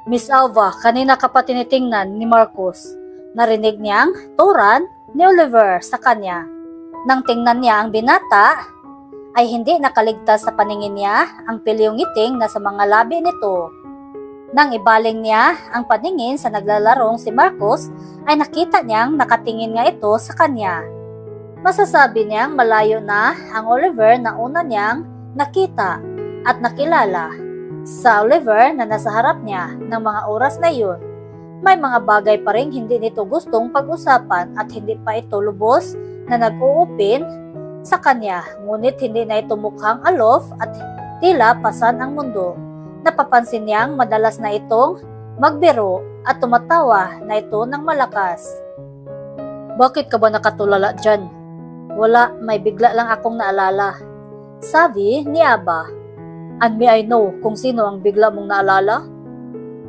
"Miss Alva, kanina ka pa tinitingnan ni Marcos." Narinig niyang turan ni Oliver sa kanya. Nang tingnan niya ang binata, ay hindi nakaligtas sa paningin niya ang pilyong ngiting na sa mga labi nito. Nang ibaling niya ang paningin sa naglalarong si Marcos, ay nakita niyang nakatingin nga ito sa kanya. Masasabi niyang malayo na ang Oliver na una niyang nakita at nakilala. Sa Oliver na nasa harap niya ng mga oras na iyon, may mga bagay pa rin hindi nito gustong pag-usapan at hindi pa ito lubos na nag-uupin sa kanya, ngunit hindi na ito mukhang alof at tila pasan ang mundo. Napapansin niyang madalas na itong magbiro at tumatawa na ito ng malakas. "Bakit ka ba nakatulala dyan?" "Wala, may bigla lang akong naalala," sabi ni Aba. "And may I know kung sino ang bigla mong naalala?"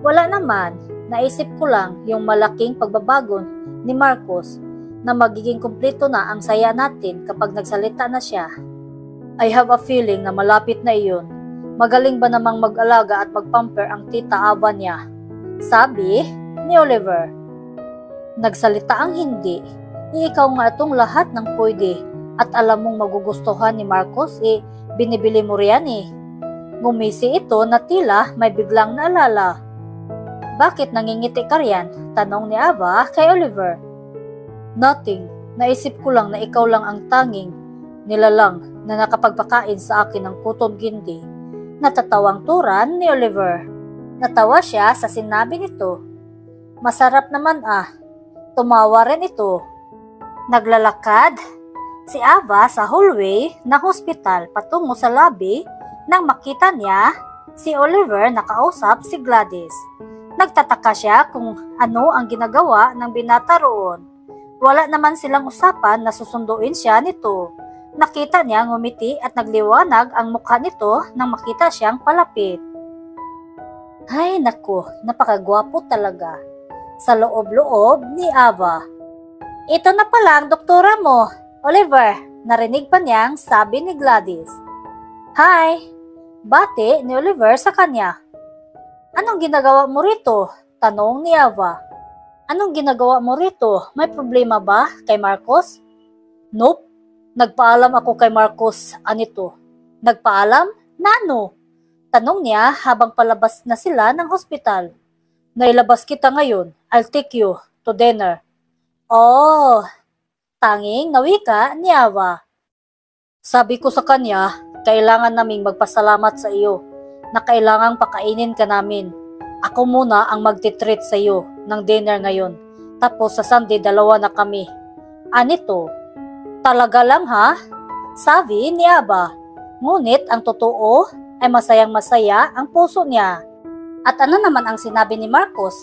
"Wala naman, naisip ko lang yung malaking pagbabago ni Marcos na magiging kumpleto na ang saya natin kapag nagsalita na siya." "I have a feeling na malapit na iyon. Magaling ba namang mag-alaga at mag-pamper ang tita Ava niya?" sabi ni Oliver. "Nagsalita ang hindi. Ikaw nga itong lahat ng pwede at alam mong magugustuhan ni Marcos, binibili mo riyan eh." Ngumisi ito na tila may biglang naalala. "Bakit nangingiti ka riyan?" tanong ni Ava kay Oliver. "Nothing. Naisip ko lang na ikaw lang ang tanging nilalang na nakapagpakain sa akin ng kutom gindi." Natatawang turan ni Oliver. Natawa siya sa sinabi nito. "Masarap naman ah." Tumawa rin ito. Naglalakad si Ava sa hallway ng hospital patungo sa lobby nang makita niya si Oliver nakausap si Gladys. Nagtataka siya kung ano ang ginagawa ng binata roon. Wala naman silang usapan na susunduin siya nito. Nakita niya ngumiti at nagliwanag ang mukha nito nang makita siyang palapit. Ay naku, napakagwapo talaga. Sa loob-loob ni Ava. "Ito na pala ang doktora mo, Oliver," narinig pa niyang sabi ni Gladys. "Hi," bati ni Oliver sa kanya. "Anong ginagawa mo rito?" tanong ni Ava. "Anong ginagawa mo rito? May problema ba kay Marcos?" "Nope. Nagpaalam ako kay Marcos, anito." "Nagpaalam? Nano?" tanong niya habang palabas na sila ng hospital. "Nailabas kita ngayon. I'll take you to dinner." "Oh," tanging nawika ni Ava. "Sabi ko sa kanya, kailangan naming magpasalamat sa iyo na kailangang pakainin ka namin. Ako muna ang magtitreat sa iyo ng dinner ngayon. Tapos sa Sunday dalawa na kami." "Anito? Talaga lang ha?" sabi ni Aba. Ngunit ang totoo ay masayang-masaya ang puso niya. At ano naman ang sinabi ni Marcos?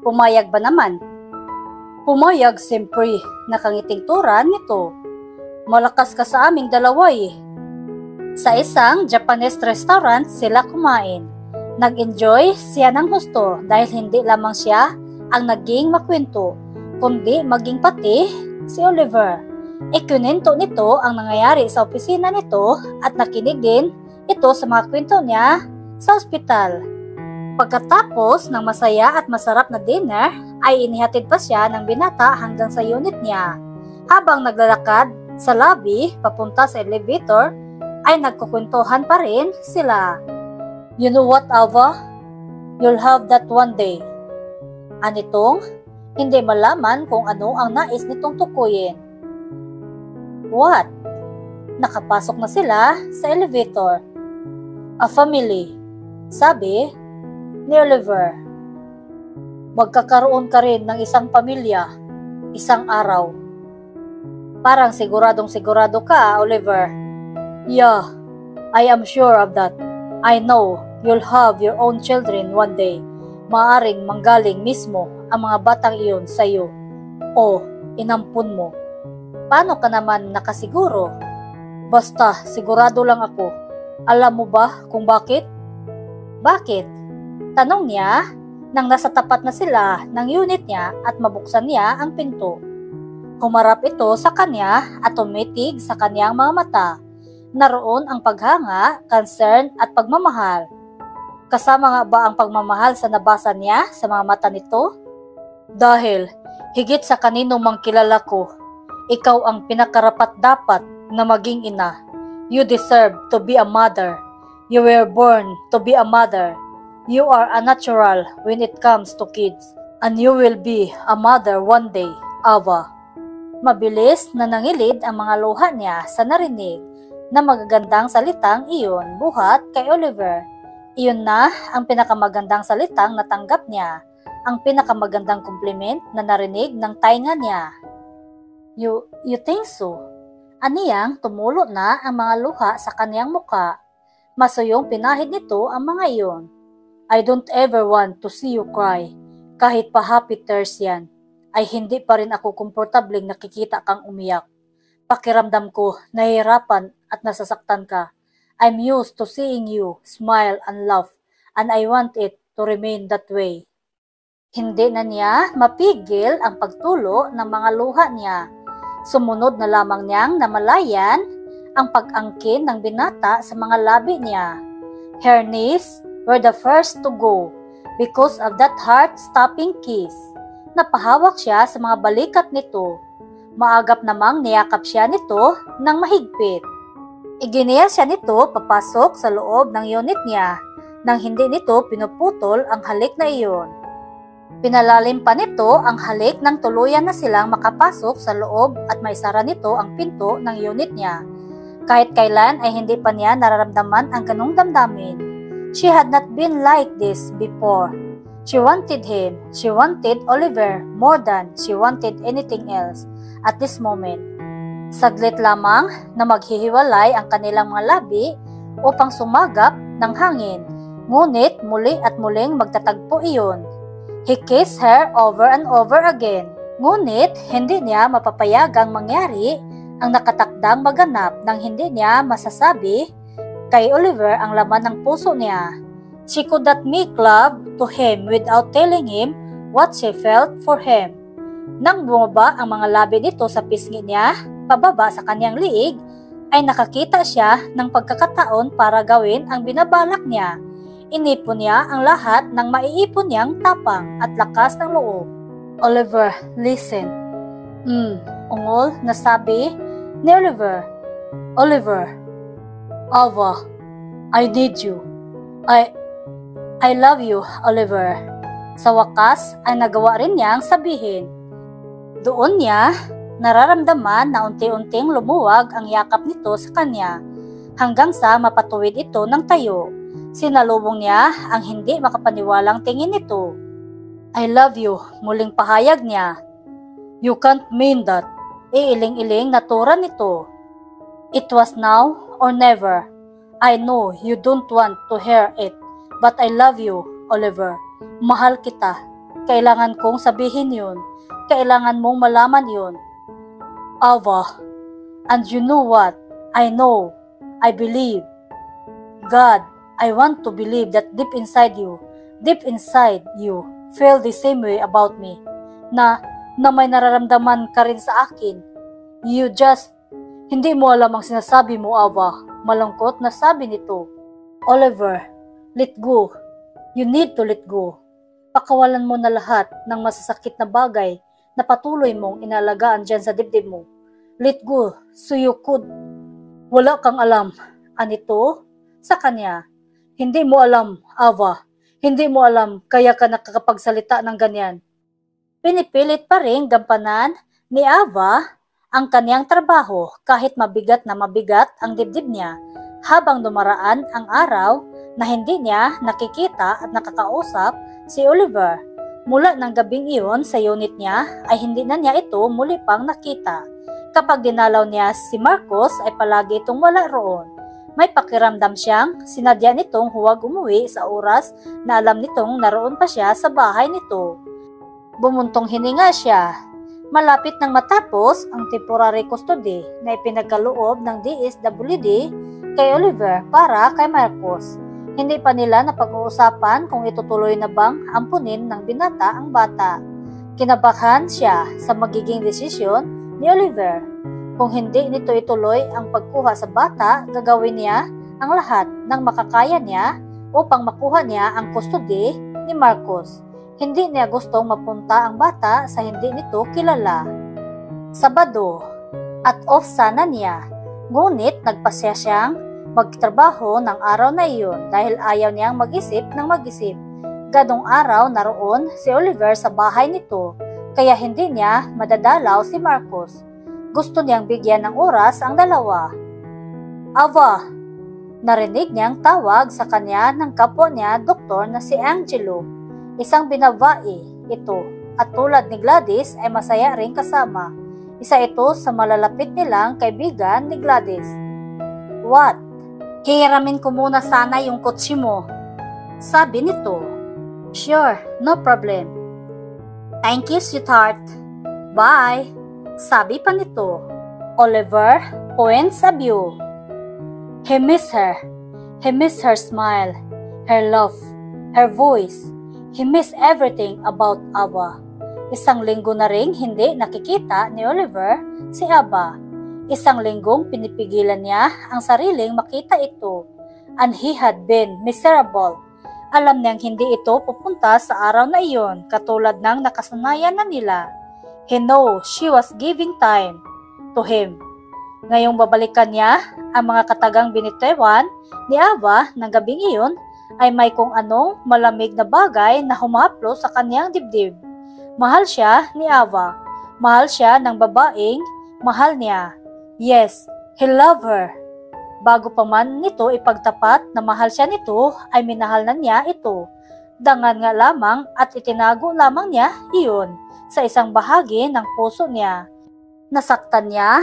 Pumayag ba naman? "Pumayag siyempre," nakangiting turan nito. "Malakas ka sa aming dalawa eh." Sa isang Japanese restaurant sila kumain. Nag-enjoy siya ng husto dahil hindi lamang siya ang naging makwento, kundi maging pati si Oliver. Ikinento nito ang nangyayari sa opisina nito at nakinig din ito sa mga kwento niya sa ospital. Pagkatapos ng masaya at masarap na dinner, ay inihatid pa siya ng binata hanggang sa unit niya. Habang naglalakad Sa lobby, papunta sa elevator, ay nagkukwentuhan pa rin sila. You know what, Ava? You'll have that one day. Anitong, hindi malaman kung ano ang nais nitong tukuyin. What? Nakapasok na sila sa elevator. A family, sabi ni Oliver. Magkakaroon ka rin ng isang pamilya, isang araw. Parang siguradong sigurado ka, Oliver. Yeah, I am sure of that. I know you'll have your own children one day. Maaring manggaling mismo ang mga batang iyon sa iyo. O, inampun mo. Paano ka naman nakasiguro? Basta, sigurado lang ako. Alam mo ba kung bakit? Bakit? Tanong niya nang nasa tapat na sila ng unit niya at mabuksan niya ang pinto. Humarap ito sa kanya at tumitig sa kanyang mga mata. Naroon ang paghanga, concern at pagmamahal. Kasama nga ba ang pagmamahal sa nabasa niya sa mga mata nito? Dahil higit sa kanino mang kilala ko, ikaw ang pinakarapat-dapat na maging ina. You deserve to be a mother. You were born to be a mother. You are a natural when it comes to kids. And you will be a mother one day, Ava. Mabilis na nangilid ang mga luha niya sa narinig na magagandang salitang iyon buhat kay Oliver. Iyon na ang pinakamagandang salitang natanggap niya, ang pinakamagandang compliment na narinig ng tainga niya. You think so? Aniyang tumulo na ang mga luha sa kaniyang muka. Masuyong pinahid nito ang mga iyon. I don't ever want to see you cry. Kahit pa happy tears yan, ay hindi pa rin ako komportableng nakikita kang umiyak. Pakiramdam ko, nahihirapan at nasasaktan ka. I'm used to seeing you smile and laugh, and I want it to remain that way. Hindi na niya mapigil ang pagtulo ng mga luha niya. Sumunod na lamang niyang namalayan ang pag-angkin ng binata sa mga labi niya. Her knees were the first to go because of that heart-stopping kiss. Napahawak siya sa mga balikat nito. Maagap namang niyakap siya nito ng mahigpit. Iginiya siya nito papasok sa loob ng unit niya nang hindi nito pinuputol ang halik na iyon. Pinalalim pa nito ang halik nang tuluyan na silang makapasok sa loob at maisara nito ang pinto ng unit niya. Kahit kailan ay hindi pa niya nararamdaman ang ganung damdamin. She had not been like this before. She wanted him. She wanted Oliver more than she wanted anything else at this moment. Saglit lamang na maghihiwalay ang kanilang mga labi upang sumagap ng hangin. Ngunit muli at muling magtatagpo iyon. He kissed her over and over again. Ngunit hindi niya mapapayagang mangyari ang nakatakdang maganap nang hindi niya masasabi kay Oliver ang laman ng puso niya. She could not make love to him without telling him what she felt for him. Nang bumaba ang mga labi nito sa pisngi niya, pababa sa kanyang liig, ay nakakita siya ng pagkakataon para gawin ang binabalak niya. Inipon niya ang lahat ng maiipon niyang tapang at lakas ng loob. Oliver, listen. Ungol na sabi ni Oliver. Oliver, Ava, I need you. I love you, Oliver. Sa wakas ay nagawa rin niyang sabihin. Doon niya nararamdaman na unti-unting lumuwag ang yakap nito sa kanya hanggang sa mapatuwid ito ng tayo. Sinalubong niya ang hindi makapaniwalang tingin nito. I love you, muling pahayag niya. You can't mean that. Iiling-iling na tura nito. It was now or never. I know you don't want to hear it, but I love you, Oliver. Mahal kita. Kailangan kong sabihin yun. Kailangan mong malaman yun. Ava, and you know what? I know. I believe. God, I want to believe that deep inside you, feel the same way about me. Na may nararamdaman ka rin sa akin. You just, hindi mo alam ang sinasabi mo, Ava. Malungkot na sabi nito. Oliver, let go. You need to let go. Pakawalan mo na lahat ng masasakit na bagay na patuloy mong inalagaan dyan sa dibdib mo. Let go, so you could. Wala kang alam. Anito? Sa kanya. Hindi mo alam, Ava. Hindi mo alam, kaya ka nakakapagsalita ng ganyan. Pinipilit pa rin gampanan ni Ava ang kanyang trabaho kahit mabigat na mabigat ang dibdib niya habang dumaraan ang araw na hindi niya nakikita at nakakausap si Oliver. Mula ng gabing iyon sa unit niya ay hindi na niya ito muli pang nakita. Kapag dinalaw niya si Marcos ay palagi itong wala roon. May pakiramdam siyang sinadya nitong huwag umuwi sa oras na alam nitong naroon pa siya sa bahay nito. Bumuntong hininga siya. Malapit nang matapos ang temporary custody na ipinagkaloob ng DSWD kay Oliver para kay Marcos. Hindi pa nila napag-uusapan kung itutuloy na bang ampunin ng binata ang bata. Kinabahan siya sa magiging desisyon ni Oliver. Kung hindi nito ituloy ang pagkuha sa bata, gagawin niya ang lahat ng makakaya niya upang makuha niya ang custody ni Marcos. Hindi niya gustong mapunta ang bata sa hindi nito kilala. Sabado, at off sana niya. Ngunit nagpasya siyang magtrabaho ng araw na iyon dahil ayaw niyang mag-isip ng mag-isip. Gadong araw naroon si Oliver sa bahay nito, kaya hindi niya madadalaw si Marcos. Gusto niyang bigyan ng oras ang dalawa. Ava! Narinig niyang tawag sa kanya ng kapwa niya doktor na si Angelo. Isang binabae ito at tulad ni Gladys ay masaya rin kasama. Isa ito sa malalapit nilang kaibigan ni Gladys. What? Hihiramin ko muna sana yung kotse mo. Sabi nito. Sure, no problem. Thank you, sweetheart. Bye. Sabi pa nito. Oliver points a view. He missed her. He missed her smile, her laugh, her voice. He missed everything about Ava. Isang linggo na ring hindi nakikita ni Oliver si Ava. Isang linggong pinipigilan niya ang sariling makita ito. And he had been miserable. Alam niyang hindi ito pupunta sa araw na iyon katulad ng nakasanayan na nila. He knows she was giving time to him. Ngayong babalikan niya ang mga katagang binitawan ni Ava ng gabing iyon ay may kung anong malamig na bagay na humaplo sa kanyang dibdib. Mahal siya ni Ava. Mahal siya ng babaeng mahal niya. Yes, he loved her. Bago pa man nito ipagtapat na mahal siya nito ay minahal na niya ito. Dangan nga lamang at itinago lamang niya iyon sa isang bahagi ng puso niya. Nasaktan niya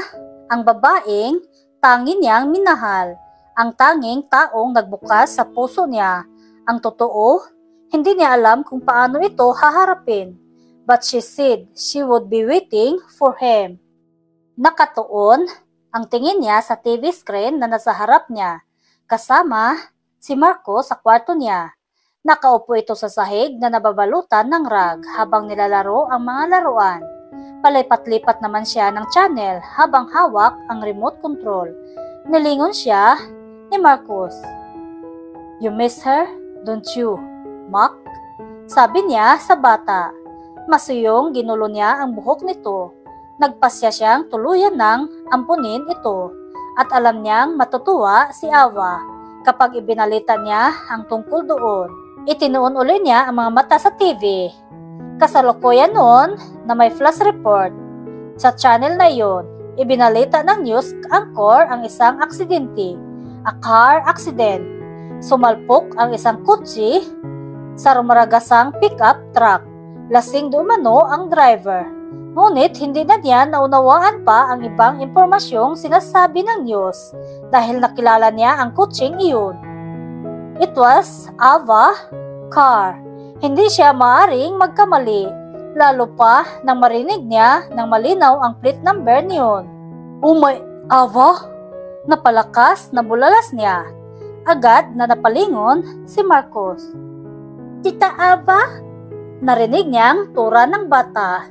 ang babaeng tanging niyang minahal, ang tanging taong nagbukas sa puso niya. Ang totoo, hindi niya alam kung paano ito haharapin. But she said she would be waiting for him. Nakatuon ang tingin niya sa TV screen na nasa harap niya, kasama si Marco sa kwarto niya. Nakaupo ito sa sahig na nababalutan ng rag habang nilalaro ang mga laruan. Palipat-lipat naman siya ng channel habang hawak ang remote control. Nilingon siya ni Marcos. You miss her, don't you, Mac? Sabi niya sa bata. Masuyong ginulo niya ang buhok nito. Nagpasya siyang tuluyan ng ampunin ito at alam niyang matutuwa si Ava kapag ibinalita niya ang tungkol doon. Itinuon uli niya ang mga mata sa TV. Kasalukuyan noon na may flash report. Sa channel na iyon, ibinalita ng news anchor ang isang aksidente, a car accident. Sumalpok ang isang kotse sa rumaragasang pickup truck. Lasing dumano ang driver. Ngunit hindi na niya naunawaan pa ang ibang impormasyong sinasabi ng news dahil nakilala niya ang kutseng iyon. It was Ava car. Hindi siya maaring magkamali, lalo pa nang marinig niya ng malinaw ang plate number niyon. Oh my, Ava? Napalakas na bulalas niya. Agad na napalingon si Marcos. Tita Ava? Narinig niyang tura ng bata.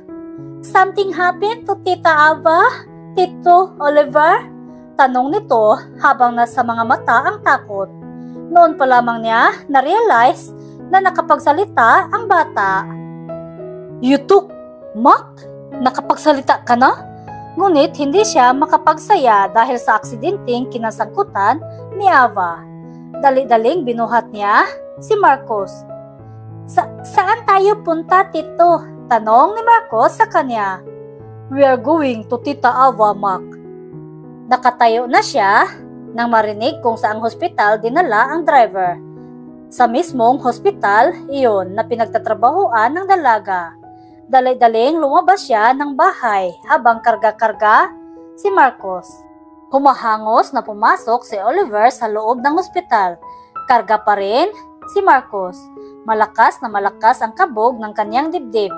Something happened to Tita Ava? Tito Oliver? Tanong nito habang nasa mga mata ang takot. Noon pa lamang niya na-realize na nakapagsalita ang bata. You took, Mac? Nakapagsalita ka na? Ngunit hindi siya makapagsaya dahil sa aksidenteng kinasangkutan ni Ava. Dali-daling binuhat niya si Marcos. Saan tayo punta, Tito? Tanong ni Marcos sa kanya. We are going to Tita Ava, Mac. Nakatayo na siya nang marinig kung saang hospital dinala ang driver. Sa mismong hospital, iyon na pinagtatrabahoan ng dalaga. Dali-daling lumabas siya ng bahay habang karga-karga si Marcos. Humahangos na pumasok si Oliver sa loob ng hospital. Karga pa rin si Marcos. Malakas na malakas ang kabog ng kanyang dibdib.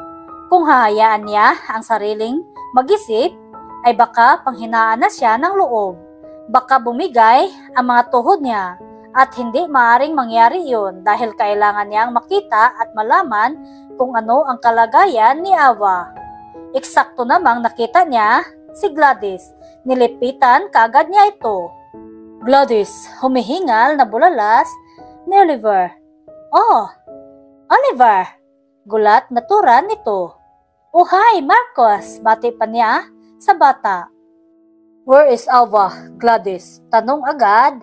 Kung hahayaan niya ang sariling mag-isip, ay baka panghinaan na siya ng loob. Baka bumigay ang mga tuhod niya. At hindi maaring mangyari iyon dahil kailangan niyang makita at malaman kung ano ang kalagayan ni Ava. Eksakto namang nakita niya si Gladys. Nilipitan kaagad niya ito. Gladys, humihingal na bulalas ni Oliver. Oh, Oliver! Gulat na turan nito. Oh hi, Marcos! Bati pa niya sa bata. Where is Ava, Gladys? Tanong agad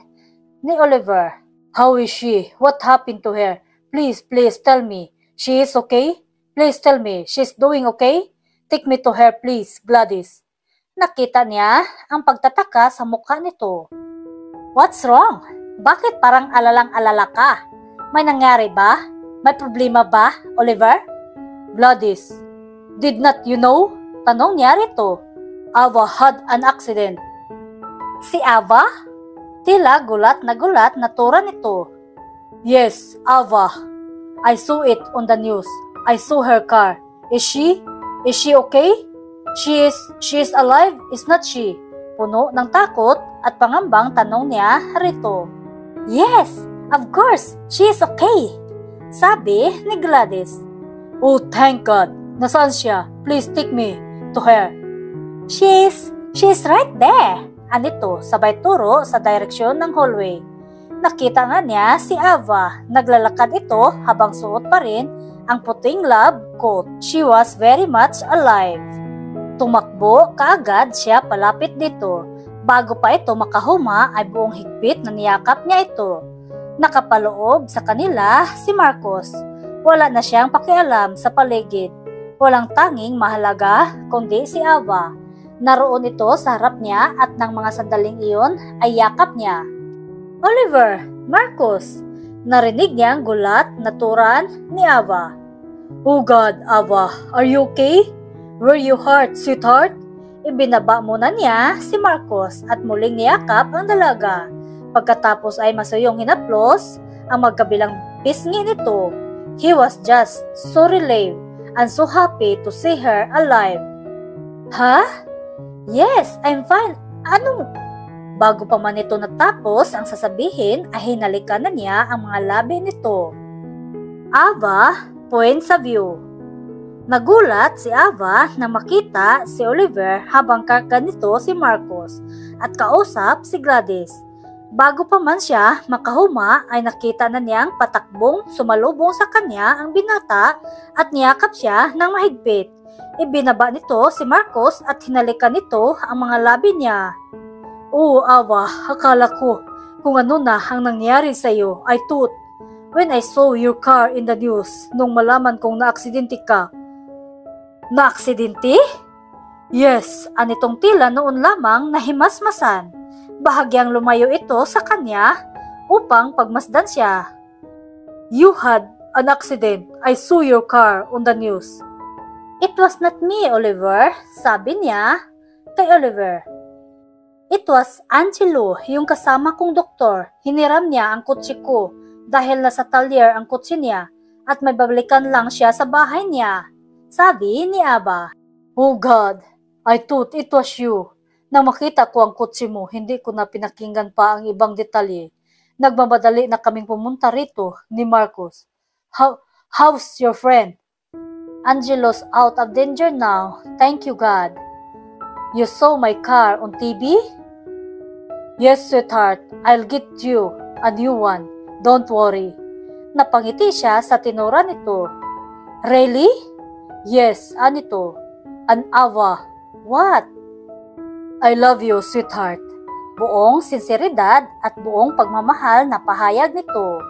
ni Oliver. How is she? What happened to her? Please tell me. She is okay? Please tell me. She's doing okay? Take me to her, please, Gladys. Nakita niya ang pagtataka sa mukha nito. What's wrong? Bakit parang alalang-alala ka? May nangyari ba? May problema ba, Oliver? Gladys, did not you know? Tanong niya rito. Ava had an accident. Si Ava? Tila gulat na tura nito. Yes, Ava. I saw it on the news. I saw her car. Is she okay? She is alive, is not she? Puno ng takot at pangambang tanong niya rito. Yes, of course, she is okay. Sabi ni Gladys. Oh, thank God. Nasaan siya? Please take me to her. She is right there. Anito, sabay turo sa direksyon ng hallway. Nakita nga niya si Ava. Naglalakad ito habang suot pa rin ang puting lab coat. She was very much alive. Tumakbo kaagad siya palapit dito. Bago pa ito makahuma ay buong higpit na niyakap niya ito. Nakapaloob sa kanila si Marcos. Wala na siyang pakialam sa paligid. Walang tanging mahalaga kundi si Ava. Naroon ito sa harap niya at ng mga sandaling iyon ay yakap niya. Oliver, Marcos, narinig niya ang gulat na turan ni Ava. Oh God, Ava, are you okay? Were you hurt, sweetheart? Ibinaba muna niya si Marcos at muling niyakap ang dalaga. Pagkatapos ay masuyong hinaplos ang magkabilang pisngi nito. He was just so relieved and so happy to see her alive. Huh? Yes, I'm fine. Ano? Bago pa man ito natapos ang sasabihin ay hinalikan na niya ang mga labi nito. Ava, points of view. Nagulat si Ava na makita si Oliver habang karga nito si Marcos at kausap si Gladys. Bago pa man siya makahuma ay nakita na niyang patakbong sumalubong sa kanya ang binata at niyakap siya ng mahigpit. Ibinaba nito si Marcos at hinalikan nito ang mga labi niya. Oh, Ava, akala ko kung ano na ang nangyari sa iyo. I thought when I saw your car in the news nung malaman kong naaksidente ka. Naaksidente? Yes, anitong tila noon lamang nahimasmasan. Bahagyang lumayo ito sa kanya upang pagmasdan siya. You had an accident. I saw your car on the news. It was not me, Oliver, sabi niya kay Oliver. It was Angelo, yung kasama kong doktor. Hiniram niya ang kotse ko dahil nasa talyer ang kotse niya at may babalikan lang siya sa bahay niya, sabi ni Ava. Oh God, I thought it was you. Nang makita ko ang kotse mo, hindi ko na pinakinggan pa ang ibang detalye. Nagmamadali na kaming pumunta rito ni Marcos. How's your friend? Angelo's out of danger now. Thank you, God. You saw my car on TV? Yes, sweetheart. I'll get you a new one. Don't worry. Napangiti siya sa tinura nito. Really? Yes, anito. An Ava. What? I love you, sweetheart. Buong sinseridad at buong pagmamahal na pahayag nito.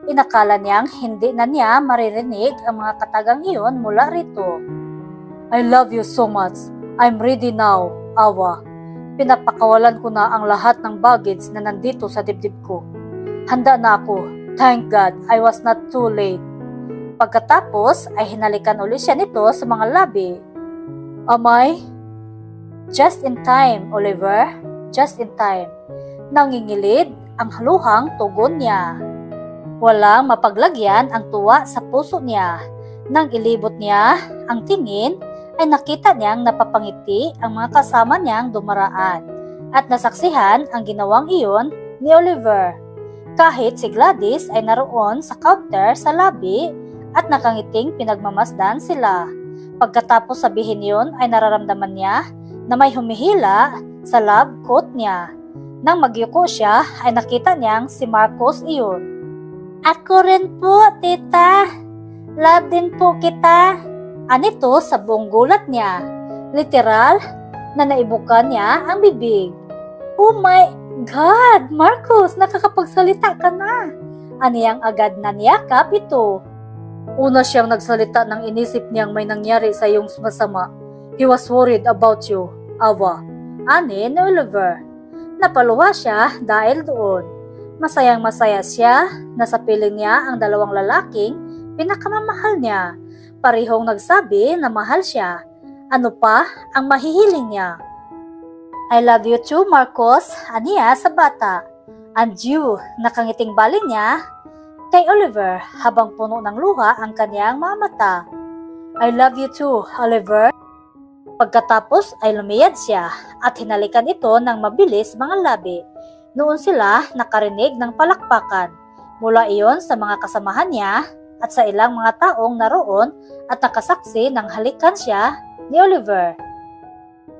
Inakala niyang hindi na niya maririnig ang mga katagang iyon mula rito. I love you so much. I'm ready now, Awa. Pinapakawalan ko na ang lahat ng baggage na nandito sa dibdib ko. Handa na ako. Thank God, I was not too late. Pagkatapos ay hinalikan ulit siya nito sa mga labi. Amay? Just in time, Oliver. Just in time. Nangingilid ang haluhang tugon niya. Walang mapaglagyan ang tuwa sa puso niya. Nang ilibot niya ang tingin, ay nakita niyang napapangiti ang mga kasama niyang dumaraan at nasaksihan ang ginawang iyon ni Oliver. Kahit si Gladys ay naroon sa counter sa lobby at nakangiting pinagmamasdan sila. Pagkatapos sabihin yun ay nararamdaman niya na may humihila sa love coat niya. Nang magyuko siya ay nakita niyang si Marcos iyon. Ako rin po, tita. Love din po kita. Anito sa buong gulat niya. Literal na naibukan niya ang bibig. Oh my God, Marcos, nakakapagsalita ka na. Aniyang agad na niyakap ito. Una siyang nagsalita nang inisip niyang may nangyari sa iyong masama. He was worried about you, Awa. Ani ni Oliver. Napaluha siya dahil doon. Masayang-masaya siya na sa piling niya ang dalawang lalaking pinakamamahal niya. Parehong nagsabi na mahal siya. Ano pa ang mahihiling niya? I love you too, Marcos, aniya sa bata. And you, nakangiting bali niya kay Oliver habang puno ng luha ang kanyang mga mata. I love you too, Oliver. Pagkatapos ay lumiyad siya at hinalikan ito ng mabilis mga labi. Noon sila nakarinig ng palakpakan. Mula iyon sa mga kasamahan niya at sa ilang mga taong naroon at nakasaksi ng halikan siya ni Oliver.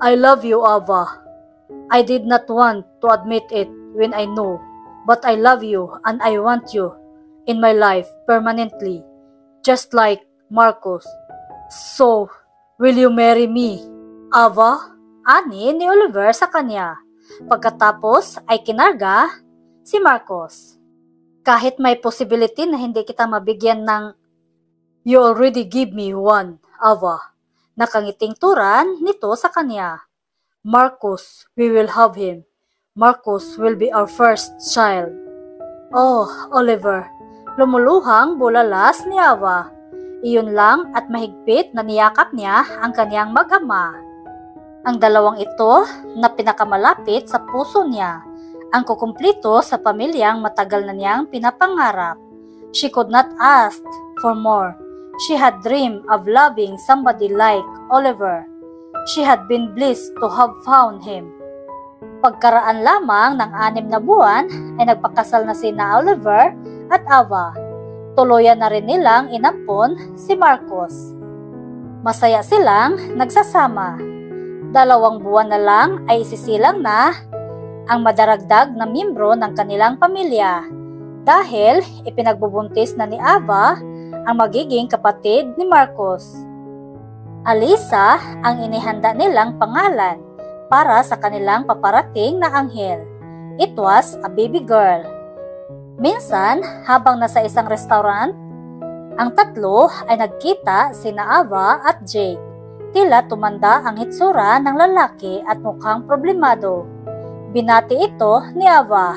I love you, Ava. I did not want to admit it when I know, but I love you and I want you in my life permanently, just like Marcos. So, will you marry me, Ava? Ani ni Oliver sa kanya. Pagkatapos ay kinarga si Marcos. Kahit may possibility na hindi kita mabigyan ng you already give me one, Ava. Nakangiting turan nito sa kanya. Marcos, we will have him. Marcos will be our first child. Oh, Oliver. Lumuluhang bulalas ni Ava. Iyon lang at mahigpit na niyakap niya ang kanyang mag-ama. Ang dalawang ito na pinakamalapit sa puso niya, ang kukumplito sa pamilyang matagal na niyang pinapangarap. She could not ask for more. She had dreamed of loving somebody like Oliver. She had been blessed to have found him. Pagkaraan lamang ng 6 na buwan ay nagpakasal na sina Oliver at Ava. Tuluyan na rin nilang inampon si Marcos. Masaya silang nagsasama. 2 buwan na lang ay isisilang na ang madaragdag na miyembro ng kanilang pamilya dahil ipinagbubuntis na ni Ava ang magiging kapatid ni Marcos. Alisa ang inihanda nilang pangalan para sa kanilang paparating na anghel. It was a baby girl. Minsan, habang nasa isang restaurant, ang tatlo ay nagkita sina Ava at Jake. Tila tumanda ang hitsura ng lalaki at mukhang problemado. Binati ito ni Ava.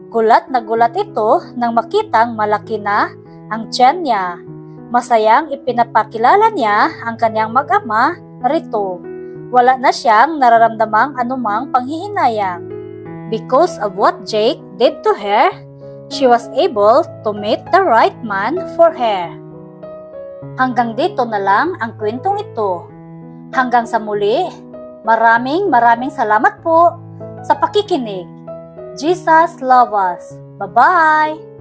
Gulat na gulat ito nang makitang malaki na ang tiyan niya. Masayang ipinapakilala niya ang kanyang mag-ama rito. Wala na siyang nararamdamang anumang panghihinayang. Because of what Jake did to her, she was able to meet the right man for her. Hanggang dito na lang ang kwentong ito. Hanggang sa muli, maraming salamat po sa pakikinig. Jesus love us. Bye-bye!